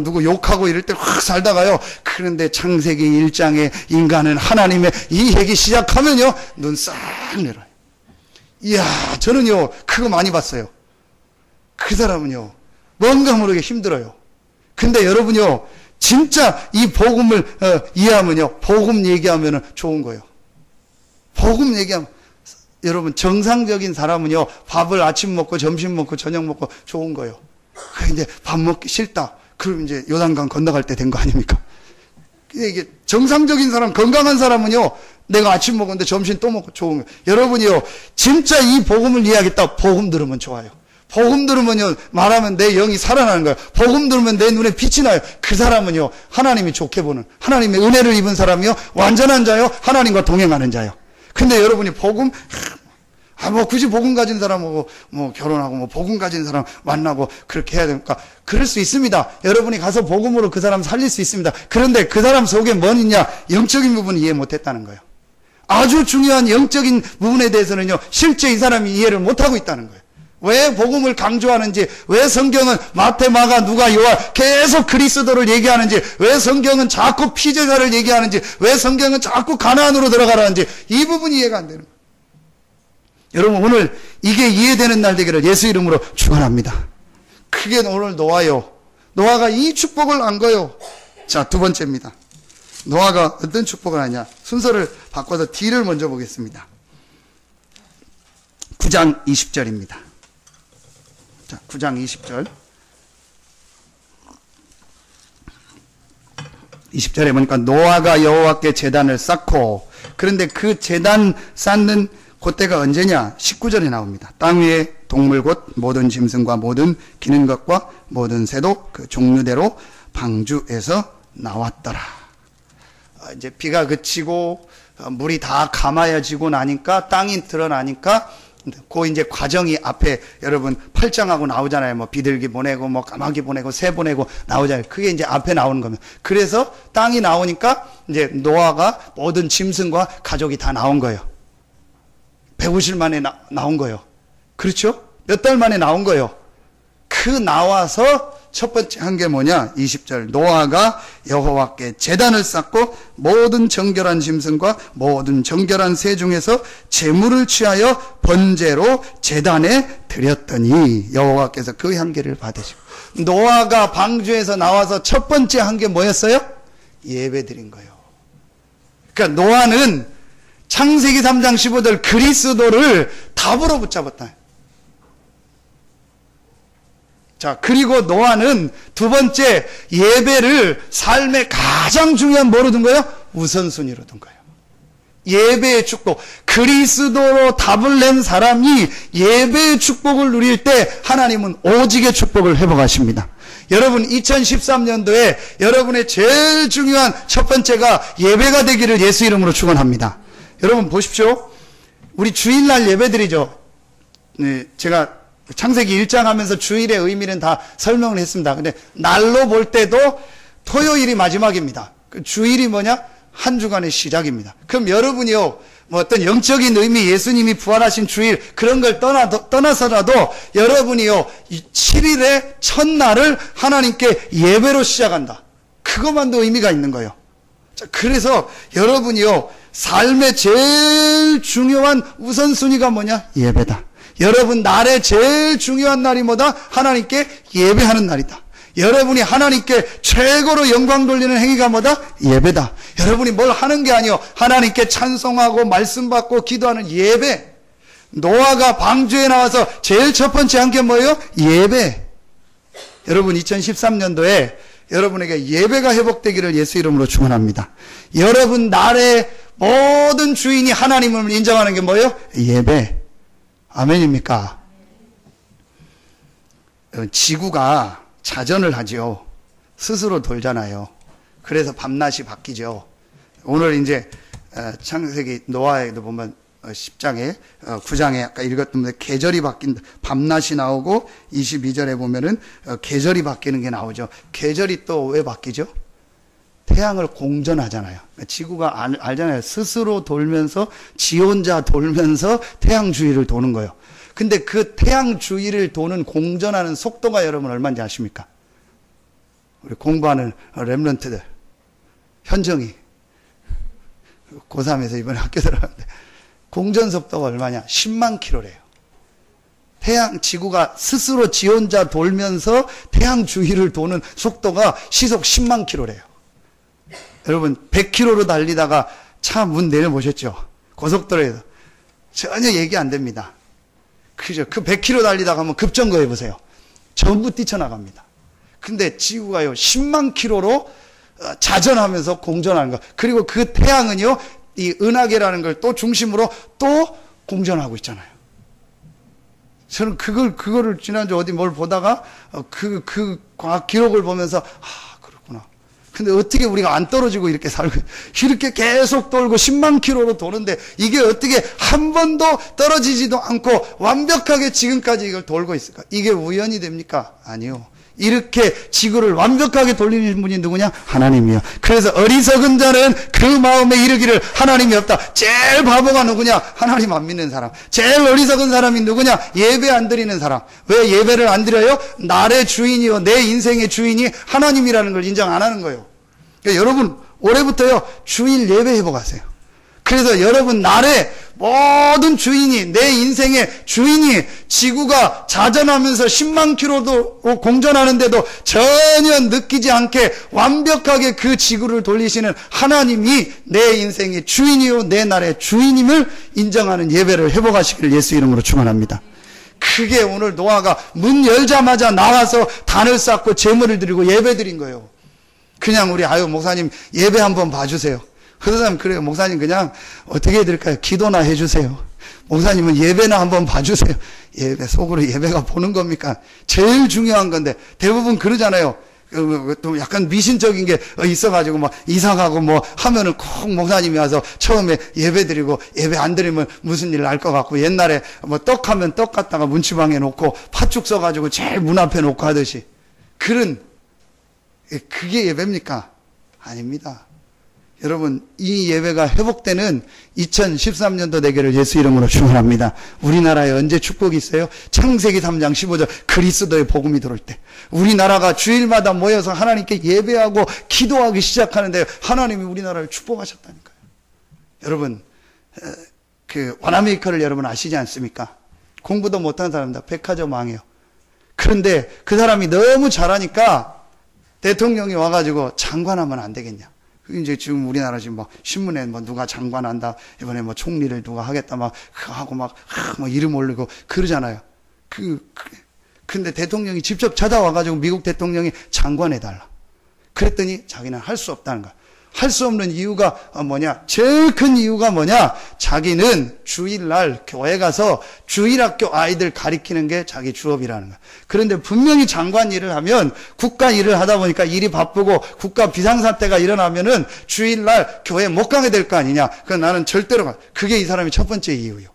누구 욕하고 이럴 때 확 살다가요, 그런데 창세기 1장에 인간은 하나님의 이 얘기 시작하면요 눈 싹 내려요. 이야, 저는요 그거 많이 봤어요. 그 사람은요 뭔가 모르게 힘들어요. 근데 여러분요 진짜 이 복음을 이해하면요 복음 얘기하면 좋은 거예요. 복음 얘기하면, 여러분 정상적인 사람은요 밥을 아침 먹고 점심 먹고 저녁 먹고 좋은 거예요. 근데 밥 먹기 싫다, 그럼 이제 요단강 건너갈 때 된 거 아닙니까? 이게 정상적인 사람, 건강한 사람은요 내가 아침 먹었는데 점심 또 먹고 좋은 거예요. 여러분이요 진짜 이 복음을 이해하겠다, 복음 들으면 좋아요. 복음 들으면요 말하면 내 영이 살아나는 거예요. 복음 들으면 내 눈에 빛이 나요. 그 사람은요 하나님이 좋게 보는, 하나님의 은혜를 입은 사람이요 완전한 자요, 하나님과 동행하는 자요. 근데 여러분이 복음, 뭐 굳이 복음 가진 사람하고 뭐 결혼하고 뭐 복음 가진 사람 만나고 그렇게 해야 됩니까? 그럴 수 있습니다. 여러분이 가서 복음으로 그 사람 살릴 수 있습니다. 그런데 그 사람 속에 뭔 있냐, 영적인 부분을 이해 못했다는 거예요. 아주 중요한 영적인 부분에 대해서는요 실제 이 사람이 이해를 못하고 있다는 거예요. 왜 복음을 강조하는지, 왜 성경은 마태, 마가, 누가, 요한 계속 그리스도를 얘기하는지, 왜 성경은 자꾸 피제사를 얘기하는지, 왜 성경은 자꾸 가나안으로 들어가라는지, 이 부분이 이해가 안 되는 거예요. 여러분 오늘 이게 이해되는 날 되기를 예수 이름으로 축원합니다. 그게 오늘 노아요. 노아가 이 축복을 안 거요. 자, 두 번째입니다. 노아가 어떤 축복을 하냐, 순서를 바꿔서 D를 먼저 보겠습니다. 9장 20절입니다. 자, 9장 20절. 20절에 보니까 노아가 여호와께 제단을 쌓고, 그런데 그 제단 쌓는 그때가 언제냐? 19절에 나옵니다. 땅 위에 동물 곧 모든 짐승과 모든 기는 것과 모든 새도 그 종류대로 방주에서 나왔더라. 이제 비가 그치고 물이 다 감아야지고 나니까, 땅이 드러나니까 그 이제 과정이 앞에 여러분 8장하고 나오잖아요. 뭐 비둘기 보내고 뭐 까마귀 보내고 새 보내고 나오잖아요. 그게 이제 앞에 나오는 겁니다. 그래서 땅이 나오니까 이제 노아가 모든 짐승과 가족이 다 나온 거예요. 150일 만에 나온 거예요. 그렇죠? 몇 달 만에 나온 거예요. 그 나와서 첫 번째 한 게 뭐냐? 20절. 노아가 여호와께 제단을 쌓고 모든 정결한 짐승과 모든 정결한 새 중에서 제물을 취하여 번제로 제단에 드렸더니 여호와께서 그 향기를 받으시고. 노아가 방주에서 나와서 첫 번째 한 게 뭐였어요? 예배 드린 거예요. 그러니까 노아는 창세기 3장 15절 그리스도를 답으로 붙잡았다. 자, 그리고 노아는 두 번째 예배를 삶의 가장 중요한 뭐로 둔 거예요? 우선순위로 둔 거예요. 예배의 축복. 그리스도로 답을 낸 사람이 예배의 축복을 누릴 때 하나님은 오직의 축복을 회복하십니다. 여러분 2013년도에 여러분의 제일 중요한 첫 번째가 예배가 되기를 예수 이름으로 축원합니다. 여러분 보십시오. 우리 주일날 예배드리죠. 네, 제가 창세기 1장 하면서 주일의 의미는 다 설명을 했습니다. 근데 날로 볼 때도 토요일이 마지막입니다. 주일이 뭐냐? 한 주간의 시작입니다. 그럼 여러분이요, 뭐 어떤 영적인 의미, 예수님이 부활하신 주일 그런 걸 떠나서라도 여러분이요 7일의 첫날을 하나님께 예배로 시작한다. 그것만도 의미가 있는 거예요. 자, 그래서 여러분이요 삶의 제일 중요한 우선순위가 뭐냐? 예배다. 여러분 날의 제일 중요한 날이 뭐다? 하나님께 예배하는 날이다. 여러분이 하나님께 최고로 영광 돌리는 행위가 뭐다? 예배다. 여러분이 뭘 하는 게 아니요 하나님께 찬송하고 말씀 받고 기도하는 예배. 노아가 방주에 나와서 제일 첫 번째 한 게 뭐예요? 예배. 여러분 2013년도에 여러분에게 예배가 회복되기를 예수 이름으로 축원합니다. 여러분 날의 모든 주인이 하나님을 인정하는 게 뭐예요? 예배. 아멘입니까? 지구가 자전을 하죠. 스스로 돌잖아요. 그래서 밤낮이 바뀌죠. 오늘 이제 창세기 노아에도 보면 10장에 9장에 아까 읽었던 계절이 바뀐다. 밤낮이 나오고 22절에 보면은 계절이 바뀌는 게 나오죠. 계절이 또 왜 바뀌죠? 태양을 공전하잖아요. 지구가 알잖아요. 스스로 돌면서 지 혼자 돌면서 태양 주위를 도는 거예요. 근데 그 태양 주위를 도는 공전하는 속도가 여러분 얼마인지 아십니까? 우리 공부하는 렘넌트들 현정이 고3에서 이번에 학교 들어갔는데 공전 속도가 얼마냐? 10만 킬로래요. 태양 지구가 스스로 지 혼자 돌면서 태양 주위를 도는 속도가 시속 10만 킬로래요. 여러분 100km로 달리다가 차 문 내려보셨죠? 고속도로에서 전혀 얘기 안 됩니다. 그죠? 그 100km 달리다가 한번 급정거 해보세요. 전부 뛰쳐나갑니다. 근데 지구가요 10만 킬로로 자전하면서 공전하는 거. 그리고 그 태양은요 이 은하계라는 걸 또 중심으로 또 공전하고 있잖아요. 저는 그거를 지난주 어디 뭘 보다가 그 과학 기록을 보면서 그렇구나. 근데 어떻게 우리가 안 떨어지고 이렇게 살고 이렇게 계속 돌고 10만 킬로로 도는데 이게 어떻게 한 번도 떨어지지도 않고 완벽하게 지금까지 이걸 돌고 있을까? 이게 우연이 됩니까? 아니요. 이렇게 지구를 완벽하게 돌리는 분이 누구냐? 하나님이요. 그래서 어리석은 자는 그 마음에 이르기를 하나님이 없다. 제일 바보가 누구냐? 하나님 안 믿는 사람. 제일 어리석은 사람이 누구냐? 예배 안 드리는 사람. 왜 예배를 안 드려요? 날의 주인이요 내 인생의 주인이 하나님이라는 걸 인정 안 하는 거예요. 그러니까 여러분 올해부터요 주일 예배 회복하세요. 그래서 여러분 날의 모든 주인이 내 인생의 주인이 지구가 자전하면서 10만 킬로도 공전하는데도 전혀 느끼지 않게 완벽하게 그 지구를 돌리시는 하나님이 내 인생의 주인이요 내 날의 주인임을 인정하는 예배를 회복하시기를 예수 이름으로 축원합니다. 그게 오늘 노아가 문 열자마자 나와서 단을 쌓고 제물을 드리고 예배 드린 거예요. 그냥 우리 목사님 예배 한번 봐주세요. 그 사람 그래요. 목사님 그냥 어떻게 해야 될까요? 기도나 해주세요. 목사님은 예배나 한번 봐주세요. 예배 속으로 예배가 보는 겁니까? 제일 중요한 건데 대부분 그러잖아요. 또 약간 미신적인 게 있어가지고 뭐 이사가고 뭐 하면은 꼭 목사님이 와서 처음에 예배 드리고 예배 안 드리면 무슨 일 날 것 같고 옛날에 뭐 떡하면 떡 갖다가 문치방에 놓고 팥죽 써가지고 제일 문 앞에 놓고 하듯이 그게 예배입니까? 아닙니다. 여러분 이 예배가 회복되는 2013년도 되기를 예수 이름으로 축원합니다. 우리나라에 언제 축복이 있어요? 창세기 3장 15절 그리스도의 복음이 들어올 때 우리나라가 주일마다 모여서 하나님께 예배하고 기도하기 시작하는데 하나님이 우리나라를 축복하셨다니까요. 여러분 그 원아메리카를 여러분 아시지 않습니까? 공부도 못하는 사람입니다. 백화점 왕이에요. 그런데 그 사람이 너무 잘하니까 대통령이 와가지고 장관하면 안 되겠냐? 이제 지금 우리나라 지금 막 신문에 뭐 누가 장관한다 이번에 뭐 총리를 누가 하겠다 막 하고 막 이름 올리고 그러잖아요. 근데 대통령이 직접 찾아와가지고 미국 대통령이 장관해달라. 그랬더니 자기는 할 수 없다는 거야. 할 수 없는 이유가 뭐냐? 제일 큰 이유가 뭐냐? 자기는 주일날 교회 가서 주일학교 아이들 가리키는 게 자기 주업이라는 거야. 그런데 분명히 장관 일을 하면 국가 일을 하다 보니까 일이 바쁘고 국가 비상사태가 일어나면은 주일날 교회 못 가게 될 거 아니냐? 그래서 나는 절대로 가. 그게 이 사람이 첫 번째 이유요.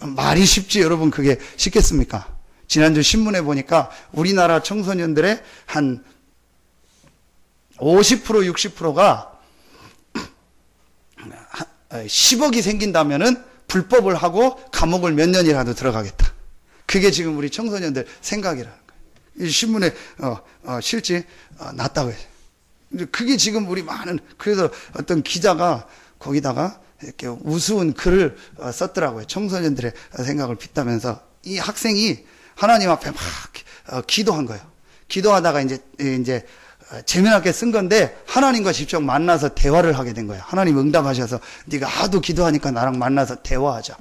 말이 쉽지 여러분 그게 쉽겠습니까? 지난주 신문에 보니까 우리나라 청소년들의 한 50% 60%가 10억이 생긴다면은 불법을 하고 감옥을 몇 년이라도 들어가겠다. 그게 지금 우리 청소년들 생각이라는 거예요. 이 신문에 실제 났다고 해요. 그게 지금 우리 많은, 그래서 어떤 기자가 거기다가 이렇게 우스운 글을 썼더라고요. 청소년들의 생각을 빗다면서 이 학생이 하나님 앞에 막 기도한 거예요. 기도하다가 이제 재미나게 쓴 건데 하나님과 직접 만나서 대화를 하게 된 거예요. 하나님 응답하셔서 네가 하도 기도하니까 나랑 만나서 대화하자.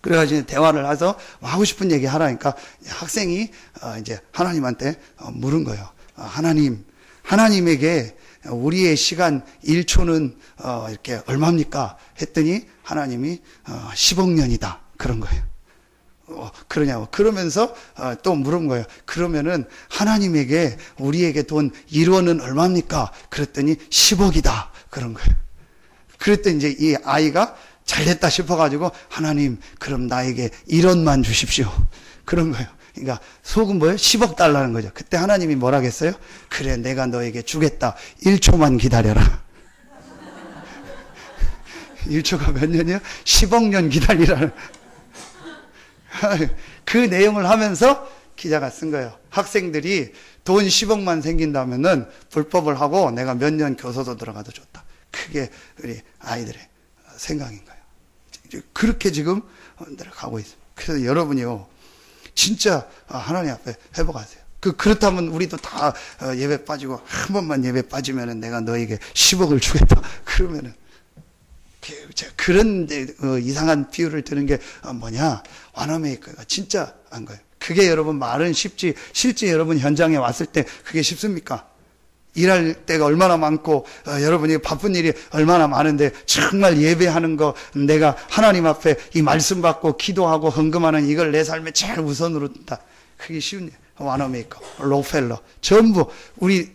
그래가지고 대화를 해서 하고 싶은 얘기 하라니까 학생이 이제 하나님한테 물은 거예요. 하나님에게 우리의 시간 1초는 이렇게 얼마입니까? 했더니 하나님이 10억 년이다. 그런 거예요. 그러냐고. 그러면서 또 물은 거예요. 그러면은 하나님에게 우리에게 돈 1원은 얼마입니까? 그랬더니 10억이다. 그런 거예요. 그랬더니 이제 이 아이가 잘됐다 싶어가지고 하나님 그럼 나에게 1원만 주십시오. 그런 거예요. 그러니까 속은 뭐예요? 10억 달라는 거죠. 그때 하나님이 뭐라겠어요? 그래 내가 너에게 주겠다. 1초만 기다려라. 1초가 몇 년이요? 10억 년 기다리라는. 그 내용을 하면서 기자가 쓴 거예요. 학생들이 돈 10억만 생긴다면은 불법을 하고 내가 몇 년 교서도 들어가도 좋다. 그게 우리 아이들의 생각인 거예요. 그렇게 지금 가고 있습니다. 그래서 여러분이요, 진짜 하나님 앞에 회복하세요. 그렇다면 우리도 다 예배 빠지고 한 번만 예배 빠지면은 내가 너에게 10억을 주겠다. 그러면은 그런 이상한 비유를 드는 게 뭐냐? 와너메이커가 진짜 한 거예요. 그게 여러분 말은 쉽지 실제 여러분 현장에 왔을 때 그게 쉽습니까? 일할 때가 얼마나 많고 여러분이 바쁜 일이 얼마나 많은데 정말 예배하는 거 내가 하나님 앞에 이 말씀 받고 기도하고 헌금하는 이걸 내 삶에 제일 우선으로 둔다. 그게 쉬운 일. 와너메이커, 록펠러 전부 우리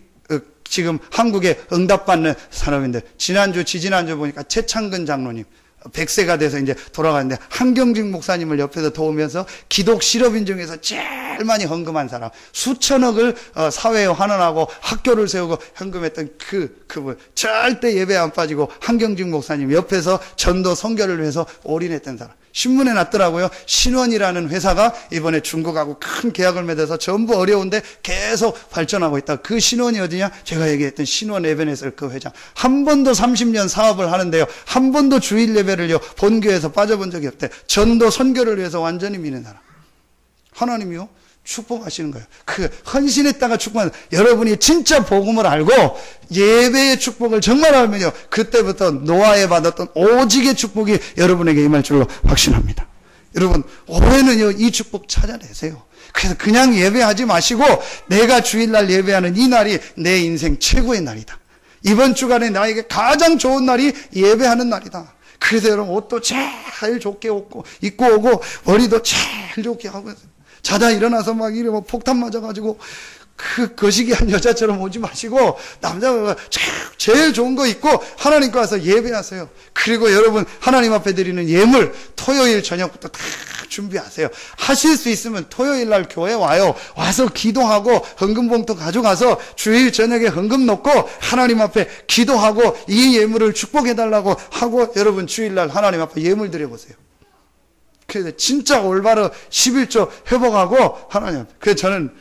지금 한국에 응답받는 사람인데 지지난주 보니까 최창근 장로님 100세가 돼서 이제 돌아가는데 한경직 목사님을 옆에서 도우면서 기독 실업인 중에서 제일 많이 헌금한 사람, 수천억을 사회에 환원하고 학교를 세우고 헌금했던 그분 절대 예배 안 빠지고 한경직 목사님 옆에서 전도 선교를 위해서 올인했던 사람. 신문에 났더라고요. 신원이라는 회사가 이번에 중국하고 큰 계약을 맺어서 전부 어려운데 계속 발전하고 있다. 그 신원이 어디냐? 제가 얘기했던 신원 에베네셀 그 회장. 한 번도 30년 사업을 하는데요. 한 번도 주일 예배를요. 본교에서 빠져본 적이 없대. 전도 선교를 위해서 완전히 미는 사람. 하나님이요. 축복하시는 거예요. 그 헌신했다가 축복하는, 여러분이 진짜 복음을 알고 예배의 축복을 정말 알면요, 그때부터 노아에 받았던 오직의 축복이 여러분에게 임할 줄로 확신합니다. 여러분 올해는요 이 축복 찾아내세요. 그래서 그냥 예배하지 마시고 내가 주일날 예배하는 이 날이 내 인생 최고의 날이다. 이번 주간에 나에게 가장 좋은 날이 예배하는 날이다. 그래서 여러분 옷도 제일 좋게 입고 오고 머리도 제일 좋게 하고 자다 일어나서 막 이래 뭐 폭탄 맞아가지고 거시기한 여자처럼 오지 마시고 남자가 제일 좋은 거 입고 하나님께 와서 예배하세요. 그리고 여러분 하나님 앞에 드리는 예물 토요일 저녁부터 다 준비하세요. 하실 수 있으면 토요일 날 교회 와서 기도하고 헌금봉투 가져가서 주일 저녁에 헌금 넣고 하나님 앞에 기도하고 이 예물을 축복해달라고 하고 여러분 주일 날 하나님 앞에 예물 드려보세요. 그래서 진짜 올바로 11조 회복하고 하나님 앞에. 그래서 저는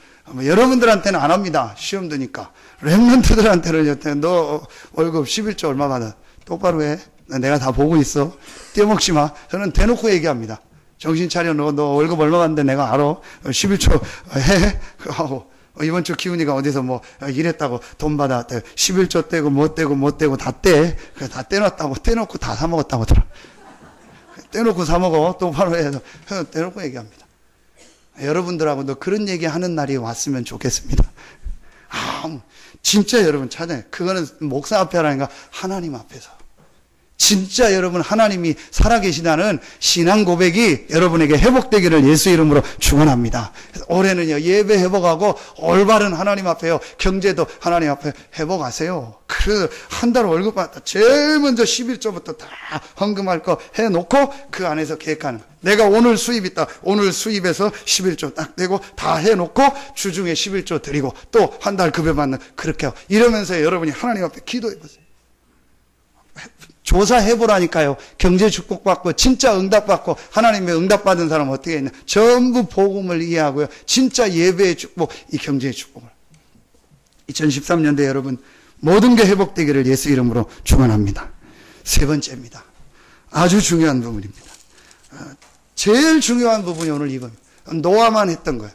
여러분들한테는 안 합니다. 시험 드니까. 랩런트들한테는 너 월급 11조 얼마 받아? 똑바로 해. 내가 다 보고 있어. 떼먹지 마. 저는 대놓고 얘기합니다. 정신 차려. 너 월급 얼마 받는데 내가 알아. 11조 해. 하고. 이번 주 기훈이가 어디서 뭐 일했다고 돈 받아. 11조 떼고 뭐 떼고 다 떼. 그래서 다 떼놨다고 떼놓고 다 사먹었다고 하더라. 떼놓고 사먹어. 똑바로 해서 떼놓고 얘기합니다. 여러분들하고도 그런 얘기 하는 날이 왔으면 좋겠습니다. 진짜 여러분 찾아요. 그거는 목사 앞에 하라니까 하나님 앞에서. 진짜 여러분 하나님이 살아계시다는 신앙 고백이 여러분에게 회복되기를 예수 이름으로 축원합니다. 올해는요 예배 회복하고 올바른 하나님 앞에요 경제도 하나님 앞에 회복하세요. 그래서 한 달 월급 받다 제일 먼저 11조부터 다 헌금할 거 해놓고 그 안에서 계획하는 거예요. 내가 오늘 수입 있다. 오늘 수입에서 11조 딱 내고 다 해놓고 주중에 11조 드리고 또 한 달 급여 받는 그렇게 하고 이러면서 여러분이 하나님 앞에 기도해보세요. 조사해보라니까요. 경제 축복받고 진짜 응답받고 하나님의 응답받은 사람은 어떻게 했냐. 전부 복음을 이해하고요. 진짜 예배의 축복, 이 경제의 축복을. 2013년도에 여러분 모든 게 회복되기를 예수 이름으로 축원합니다. 세 번째입니다. 아주 중요한 부분입니다. 제일 중요한 부분이 오늘 이겁니다. 노아만 했던 거예요.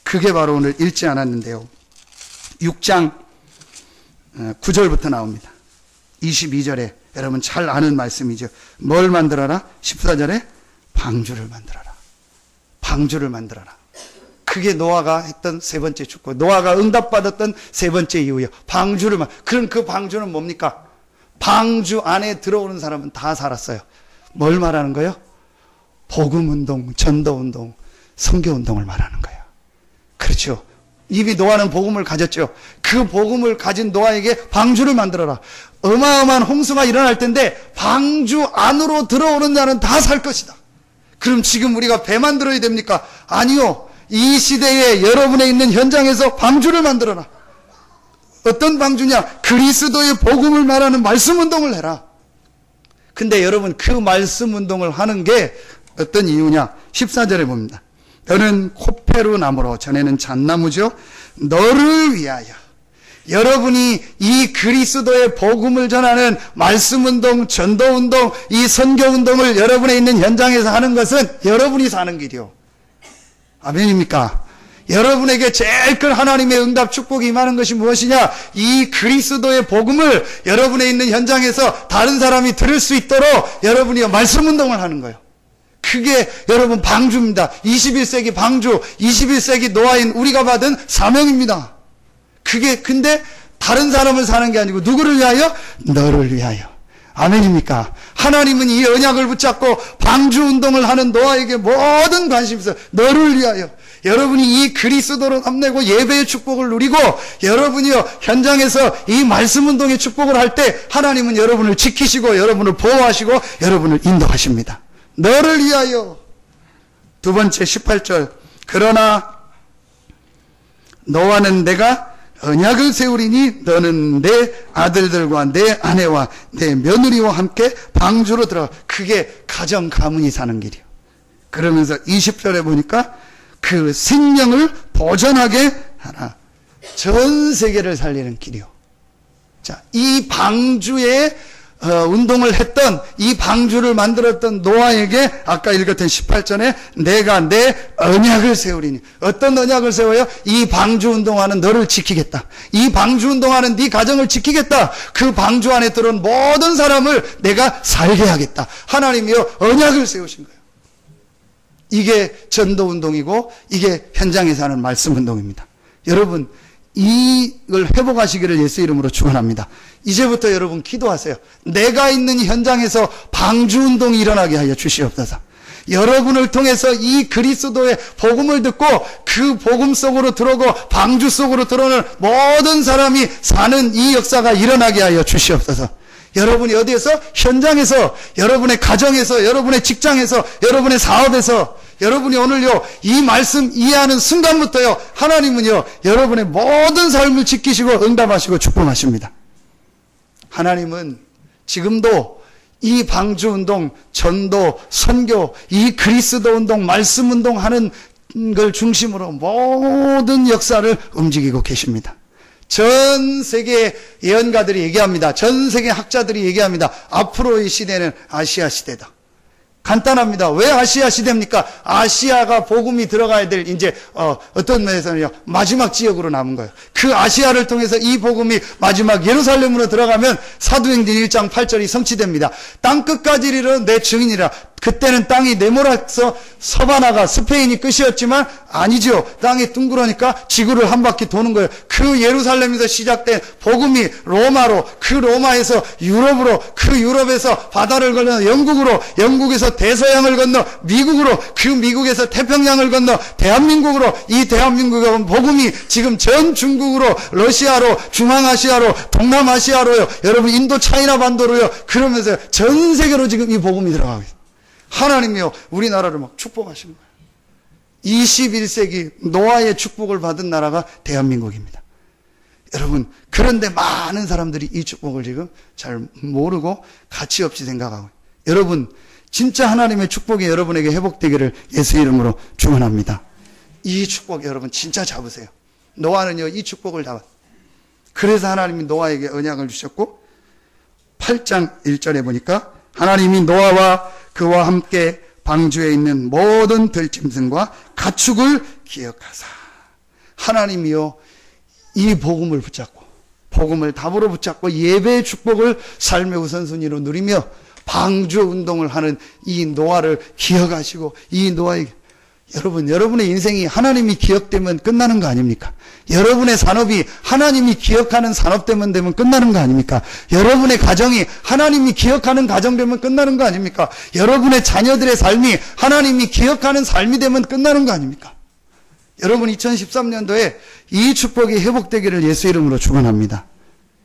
그게 바로 오늘 읽지 않았는데요. 6장 9절부터 나옵니다. 22절에 여러분 잘 아는 말씀이죠. 뭘 만들어라? 14절에 방주를 만들어라. 방주를 만들어라. 그게 노아가 했던 세 번째 축복. 노아가 응답받았던 세 번째 이유예요. 방주를 그럼 그 방주는 뭡니까? 방주 안에 들어오는 사람은 다 살았어요. 뭘 말하는 거예요? 복음운동, 전도운동, 선교운동을 말하는 거예요. 그렇죠. 이미 노아는 복음을 가졌죠. 그 복음을 가진 노아에게 방주를 만들어라. 어마어마한 홍수가 일어날 텐데 방주 안으로 들어오는 자는 다 살 것이다. 그럼 지금 우리가 배 만들어야 됩니까? 아니요. 이 시대에 여러분의 있는 현장에서 방주를 만들어라. 어떤 방주냐? 그리스도의 복음을 말하는 말씀운동을 해라. 근데 여러분 그 말씀운동을 하는 게 어떤 이유냐? 14절에 봅니다. 너는 코페루 나무로, 전에는 잣나무죠. 너를 위하여. 여러분이 이 그리스도의 복음을 전하는 말씀운동, 전도운동, 이 선교운동을 여러분의 있는 현장에서 하는 것은 여러분이 사는 길이요. 아멘입니까? 여러분에게 제일 큰 하나님의 응답 축복이 임하는 것이 무엇이냐? 이 그리스도의 복음을 여러분의 있는 현장에서 다른 사람이 들을 수 있도록 여러분이 말씀운동을 하는 거예요. 그게 여러분 방주입니다. 21세기 방주, 21세기 노아인 우리가 받은 사명입니다. 그게 근데 다른 사람을 사는 게 아니고 누구를 위하여? 너를 위하여. 아멘입니까? 하나님은 이 언약을 붙잡고 방주 운동을 하는 노아에게 모든 관심이 있어요. 너를 위하여. 여러분이 이 그리스도로 남내고 예배의 축복을 누리고 여러분이요 현장에서 이 말씀 운동의 축복을 할 때 하나님은 여러분을 지키시고 여러분을 보호하시고 여러분을 인도하십니다. 너를 위하여. 두 번째 18절. 그러나 너와는 내가 언약을 세우리니 너는 내 아들들과 내 아내와 내 며느리와 함께 방주로 들어가. 그게 가정 가문이 사는 길이요. 그러면서 20절에 보니까 그 생명을 보존하게 하라. 전 세계를 살리는 길이요. 자, 이 방주의 운동을 했던 이 방주를 만들었던 노아에게 아까 읽었던 18절에 내가 내 언약을 세우리니. 어떤 언약을 세워요? 이 방주 운동하는 너를 지키겠다. 이 방주 운동하는 네 가정을 지키겠다. 그 방주 안에 들어온 모든 사람을 내가 살게 하겠다. 하나님이요 언약을 세우신 거예요. 이게 전도 운동이고 이게 현장에서 하는 말씀 운동입니다. 여러분 이걸 회복하시기를 예수 이름으로 축원합니다. 이제부터 여러분 기도하세요. 내가 있는 현장에서 방주운동이 일어나게 하여 주시옵소서. 여러분을 통해서 이 그리스도의 복음을 듣고 그 복음 속으로 들어오고 방주 속으로 들어오는 모든 사람이 사는 이 역사가 일어나게 하여 주시옵소서. 여러분이 어디에서? 현장에서, 여러분의 가정에서, 여러분의 직장에서, 여러분의 사업에서, 여러분이 오늘요 이 말씀 이해하는 순간부터요 하나님은요 여러분의 모든 삶을 지키시고 응답하시고 축복하십니다. 하나님은 지금도 이 방주운동, 전도, 선교, 이 그리스도 운동, 말씀 운동 하는 걸 중심으로 모든 역사를 움직이고 계십니다. 전 세계 예언가들이 얘기합니다. 전 세계 학자들이 얘기합니다. 앞으로의 시대는 아시아 시대다. 간단합니다. 왜 아시아 시대입니까? 아시아가 복음이 들어가야 될 이제 어떤 면에서는요 마지막 지역으로 남은 거예요. 그 아시아를 통해서 이 복음이 마지막 예루살렘으로 들어가면 사도행전 1장 8절이 성취됩니다. 땅 끝까지 이르러 내 증인이라. 그때는 땅이 네모라서 서바나가 스페인이 끝이었지만 아니죠. 땅이 둥그러니까 지구를 한 바퀴 도는 거예요. 그 예루살렘에서 시작된 복음이 로마로, 그 로마에서 유럽으로, 그 유럽에서 바다를 건너 영국으로, 영국에서 대서양을 건너 미국으로, 그 미국에서 태평양을 건너 대한민국으로, 이 대한민국의 복음이 지금 전 중국으로, 러시아로, 중앙아시아로, 동남아시아로요, 여러분 인도 차이나 반도로요, 그러면서 전 세계로 지금 이 복음이 들어가고 있어요. 하나님이요 우리나라를 막 축복하신 거예요. 21세기 노아의 축복을 받은 나라가 대한민국입니다. 여러분, 그런데 많은 사람들이 이 축복을 지금 잘 모르고 가치 없이 생각하고, 여러분, 진짜 하나님의 축복이 여러분에게 회복되기를 예수 이름으로 축원합니다. 이 축복 여러분 진짜 잡으세요. 노아는요, 이 축복을 잡았어요. 그래서 하나님이 노아에게 언약을 주셨고, 8장 1절에 보니까 하나님이 노아와 그와 함께 방주에 있는 모든 들짐승과 가축을 기억하사, 하나님이요 이 복음을 붙잡고, 복음을 답으로 붙잡고 예배의 축복을 삶의 우선순위로 누리며 방주 운동을 하는 이 노아를 기억하시고, 이 노아에게, 여러분, 여러분의 인생이 하나님이 기억되면 끝나는 거 아닙니까? 여러분의 산업이 하나님이 기억하는 산업되면 끝나는 거 아닙니까? 여러분의 가정이 하나님이 기억하는 가정 되면 끝나는 거 아닙니까? 여러분의 자녀들의 삶이 하나님이 기억하는 삶이 되면 끝나는 거 아닙니까? 여러분, 2013년도에 이 축복이 회복되기를 예수 이름으로 축원합니다.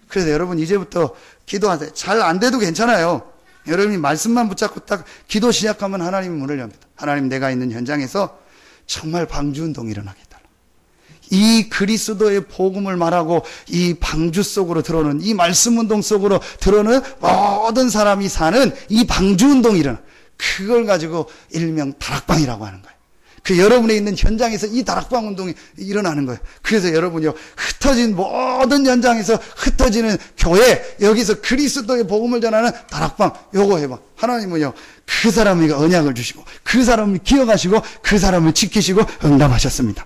그래서 여러분 이제부터 기도하세요. 잘 안 돼도 괜찮아요. 여러분이 말씀만 붙잡고 딱 기도 시작하면 하나님이 문을 엽니다. 하나님, 내가 있는 현장에서 정말 방주운동이 일어나게 해달라. 이 그리스도의 복음을 말하고 이 방주 속으로 들어오는, 이 말씀운동 속으로 들어오는 모든 사람이 사는 이 방주운동이 일어나. 그걸 가지고 일명 다락방이라고 하는 거예요. 그 여러분에 있는 현장에서 이 다락방 운동이 일어나는 거예요. 그래서 여러분이요, 흩어진 모든 현장에서 흩어지는 교회, 여기서 그리스도의 복음을 전하는 다락방, 요거 해봐. 하나님은요, 그 사람에게 언약을 주시고, 그 사람을 기억하시고, 그 사람을 지키시고 응답하셨습니다.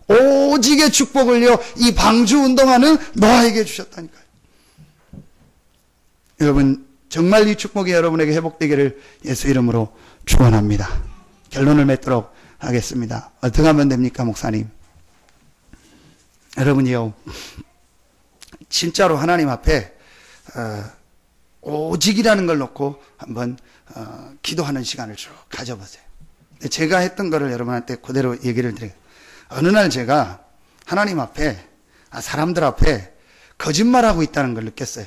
오직의 축복을요, 이 방주 운동하는 노아에게 주셨다니까요. 여러분, 정말 이 축복이 여러분에게 회복되기를 예수 이름으로 축원합니다. 결론을 맺도록 하겠습니다. 어떻게 하면 됩니까, 목사님? 여러분이요, 진짜로 하나님 앞에 오직이라는 걸 놓고 한번 기도하는 시간을 쭉 가져보세요. 제가 했던 거를 여러분한테 그대로 얘기를 드려요. 어느 날 제가 하나님 앞에, 사람들 앞에 거짓말하고 있다는 걸 느꼈어요.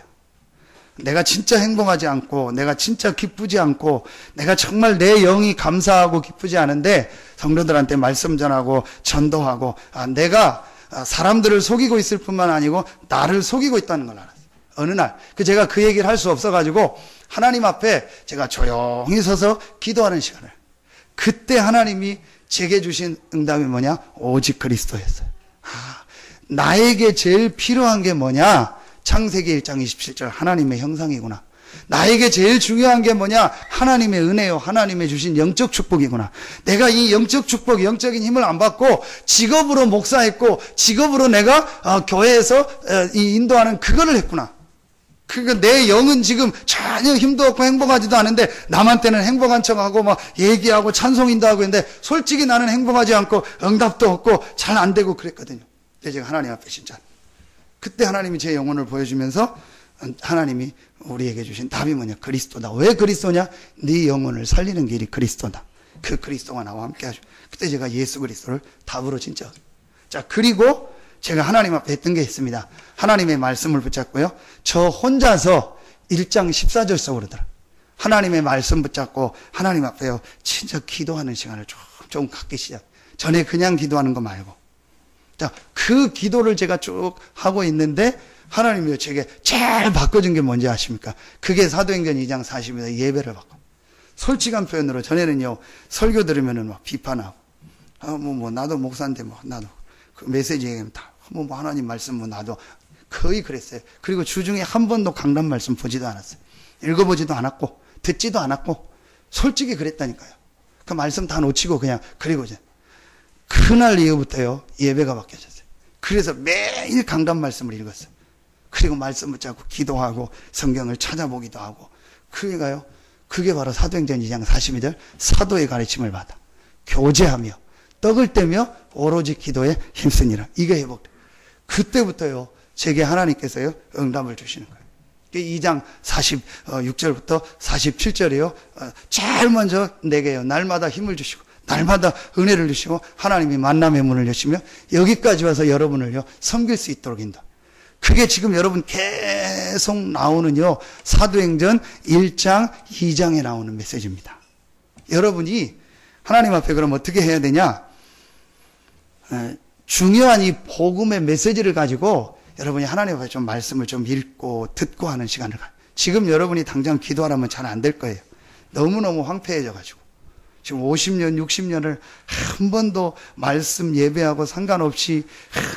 내가 진짜 행복하지 않고, 내가 진짜 기쁘지 않고, 내가 정말 내 영이 감사하고 기쁘지 않은데 성도들한테 말씀 전하고 전도하고, 내가 사람들을 속이고 있을 뿐만 아니고 나를 속이고 있다는 걸 알았어요. 어느 날 제가 그 얘기를 할 수 없어가지고 하나님 앞에 제가 조용히 서서 기도하는 시간을, 그때 하나님이 제게 주신 응답이 뭐냐? 오직 그리스도였어요. 나에게 제일 필요한 게 뭐냐? 창세기 1장 27절 하나님의 형상이구나. 나에게 제일 중요한 게 뭐냐? 하나님의 은혜요, 하나님의 주신 영적 축복이구나. 내가 이 영적 축복, 영적인 힘을 안 받고 직업으로 목사했고 직업으로 내가 교회에서 이 인도하는 그거를 했구나. 그러니까 내 영은 지금 전혀 힘도 없고 행복하지도 않은데 남한테는 행복한 척하고 막 얘기하고 찬송인도 하고 있는데 솔직히 나는 행복하지 않고 응답도 없고 잘 안 되고 그랬거든요. 근데 제가 하나님 앞에 진짜 그때 하나님이 제 영혼을 보여주면서 하나님이 우리에게 주신 답이 뭐냐? 그리스도다. 왜 그리스도냐? 네 영혼을 살리는 길이 그리스도다. 그 그리스도가 나와 함께 하죠. 그때 제가 예수 그리스도를 답으로 진짜. 자, 그리고 제가 하나님 앞에 했던 게 있습니다. 하나님의 말씀을 붙잡고요, 저 혼자서 1장 14절 속으로 들어 하나님의 말씀 붙잡고 하나님 앞에요 진짜 기도하는 시간을 좀 갖기 시작. 전에 그냥 기도하는 거 말고. 자, 그 기도를 제가 쭉 하고 있는데 하나님이요 제게 제일 바꿔준 게 뭔지 아십니까? 그게 사도행전 2장 40입니다. 예배를 바꿔. 솔직한 표현으로, 전에는요 설교 들으면은 막 비판하고, 나도 목사인데 나도 그 메시지 얘기하면 다 하나님 말씀 나도 거의 그랬어요. 그리고 주중에 한 번도 강단 말씀 보지도 않았어요. 읽어보지도 않았고 듣지도 않았고 솔직히 그랬다니까요. 그 말씀 다 놓치고 그냥. 그리고 이제 그날 이후부터요 예배가 바뀌어졌어요. 그래서 매일 강단 말씀을 읽었어요. 그리고 말씀 붙잡고 기도하고 성경을 찾아보기도 하고. 그게 바로 사도행전 2장 42절 사도의 가르침을 받아 교제하며 떡을 떼며 오로지 기도에 힘쓰니라. 이게 회복돼. 그때부터요 제게 하나님께서요 응답을 주시는 거예요. 2장 46절부터 47절이요 제일 먼저 내게요 날마다 힘을 주시고 날마다 은혜를 주시고 하나님이 만남의 문을 여시며 여기까지 와서 여러분을요 섬길 수 있도록 인도. 그게 지금 여러분 계속 나오는요 사도행전 1장 2장에 나오는 메시지입니다. 여러분이 하나님 앞에 그럼 어떻게 해야 되냐? 중요한 이 복음의 메시지를 가지고 여러분이 하나님 앞에 좀 말씀을 좀 읽고 듣고 하는 시간을 가요. 지금 여러분이 당장 기도하라면 잘 안 될 거예요. 너무너무 황폐해져가지고. 지금 50년, 60년을 한 번도 말씀 예배하고 상관없이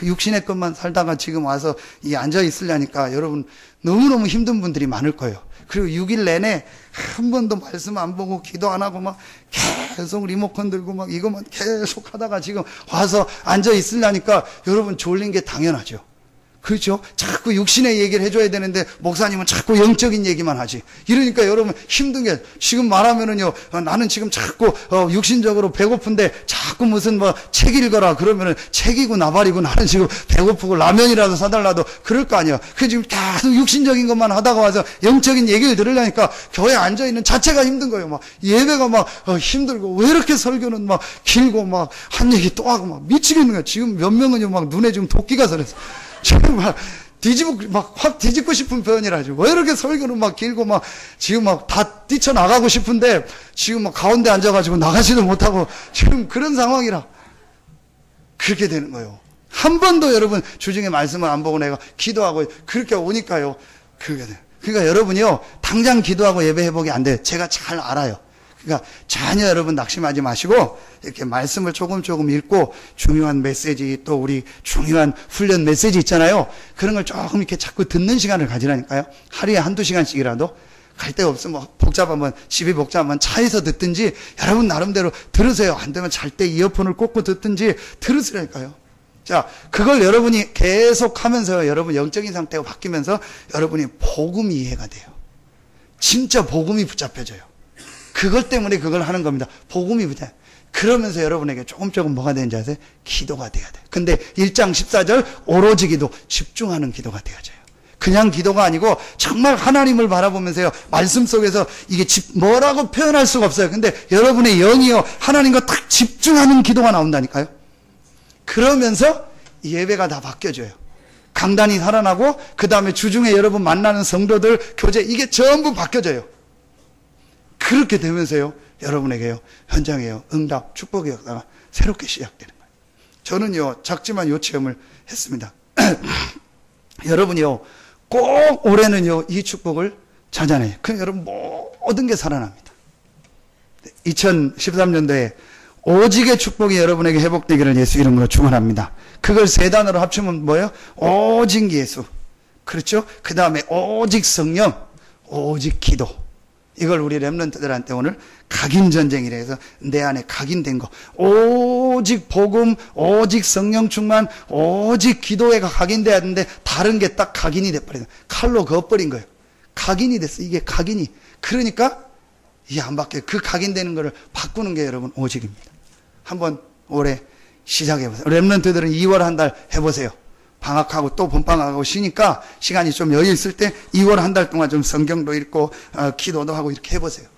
육신의 것만 살다가 지금 와서 이 앉아 있으려니까 여러분 너무너무 힘든 분들이 많을 거예요. 그리고 6일 내내 한 번도 말씀 안 보고 기도 안 하고 막 계속 리모컨 들고 막 이것만 계속 하다가 지금 와서 앉아 있으려니까 여러분 졸린 게 당연하죠. 그렇죠? 자꾸 육신의 얘기를 해줘야 되는데 목사님은 자꾸 영적인 얘기만 하지. 이러니까 여러분 힘든 게 지금 말하면은요, 나는 지금 자꾸 육신적으로 배고픈데 자꾸 무슨 뭐 책 읽어라 그러면은 책이고 나발이고 나는 지금 배고프고 라면이라도 사달라도 그럴 거 아니야. 그 지금 계속 육신적인 것만 하다가 와서 영적인 얘기를 들으려니까 교회에 앉아 있는 자체가 힘든 거예요. 막 예배가 막 힘들고 왜 이렇게 설교는 막 길고 막 한 얘기 또 하고 막 미치겠는 거야. 지금 몇 명은요 막 눈에 지금 도끼가 서렸어. 지금 막 확 뒤집고 싶은 표현이라죠. 왜 이렇게 설교는 막 길고 막 지금 막 다 뛰쳐나가고 싶은데 지금 막 가운데 앉아가지고 나가지도 못하고 지금 그런 상황이라 그렇게 되는 거예요. 한 번도 여러분 주중에 말씀을 안 보고 내가 기도하고 그렇게 오니까요. 그게 돼요. 그러니까 여러분이요 당장 기도하고 예배 회복이 안 돼요. 제가 잘 알아요. 그러니까 전혀 여러분 낙심하지 마시고 이렇게 말씀을 조금 읽고 중요한 메시지 또 우리 중요한 훈련 메시지 있잖아요. 그런 걸 조금 이렇게 자꾸 듣는 시간을 가지라니까요. 하루에 한두 시간씩이라도 갈 데 없으면 복잡하면 집이 복잡하면 차에서 듣든지 여러분 나름대로 들으세요. 안 되면 잘 때 이어폰을 꽂고 듣든지 들으시라니까요. 자, 그걸 여러분이 계속 하면서 여러분 영적인 상태가 바뀌면서 여러분이 복음이 이해가 돼요. 진짜 복음이 붙잡혀져요. 그것 때문에 그걸 하는 겁니다. 복음이 붙잡혀요. 그러면서 여러분에게 조금 뭐가 되는지 아세요? 기도가 돼야 돼요. 근데 1장 14절 오로지 기도, 집중하는 기도가 되어져요. 그냥 기도가 아니고 정말 하나님을 바라보면서요. 말씀 속에서 이게 뭐라고 표현할 수가 없어요. 근데 여러분의 영이요. 하나님과 딱 집중하는 기도가 나온다니까요. 그러면서 예배가 다 바뀌어져요. 강단이 살아나고 그 다음에 주중에 여러분 만나는 성도들 교제 이게 전부 바뀌어져요. 그렇게 되면서요. 여러분에게요. 현장에요. 응답, 축복의 역사가 새롭게 시작되는 거예요. 저는요. 작지만 요 체험을 했습니다. 여러분이요. 꼭 올해는요. 이 축복을 찾아내요. 그럼 여러분 모든 게 살아납니다. 2013년도에 오직의 축복이 여러분에게 회복되기를 예수 이름으로 축원합니다. 그걸 세 단어로 합치면 뭐예요? 오직 예수. 그렇죠? 그 다음에 오직 성령, 오직 기도. 이걸 우리 렘넌트들한테 오늘 각인전쟁이라 해서 내 안에 각인된 거. 오직 복음, 오직 성령 충만, 오직 기도회가 각인돼야 되는데 다른 게 딱 각인이 돼버린 거예요. 칼로 그어버린 거예요. 각인이 됐어. 이게 각인이. 그러니까 이게 안 바뀌어요. 그 각인되는 거를 바꾸는 게 여러분 오직입니다. 한번 올해 시작해보세요. 렘넌트들은 2월 한 달 해보세요. 방학하고 또 본방학하고 쉬니까 시간이 좀 여유 있을 때 2월 한 달 동안 좀 성경도 읽고 기도도 하고 이렇게 해보세요.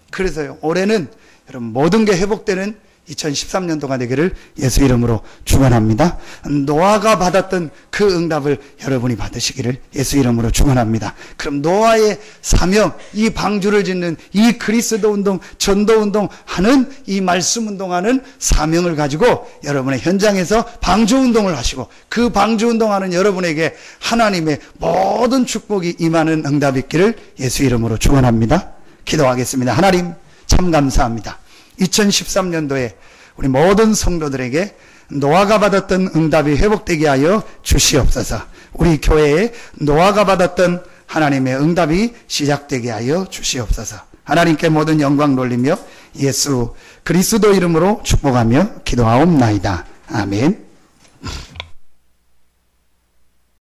그래서요 올해는 여러분 모든 게 회복되는 2013년도가 되기를 예수 이름으로 축원합니다. 노아가 받았던 그 응답을 여러분이 받으시기를 예수 이름으로 축원합니다. 그럼 노아의 사명, 이 방주를 짓는 이 그리스도 운동, 전도 운동 하는 이 말씀 운동하는 사명을 가지고 여러분의 현장에서 방주 운동을 하시고 그 방주 운동하는 여러분에게 하나님의 모든 축복이 임하는 응답이 있기를 예수 이름으로 축원합니다. 기도하겠습니다. 하나님 참 감사합니다. 2013년도에 우리 모든 성도들에게 노아가 받았던 응답이 회복되게 하여 주시옵소서. 우리 교회에 노아가 받았던 하나님의 응답이 시작되게 하여 주시옵소서. 하나님께 모든 영광 돌리며 예수 그리스도 이름으로 축복하며 기도하옵나이다. 아멘.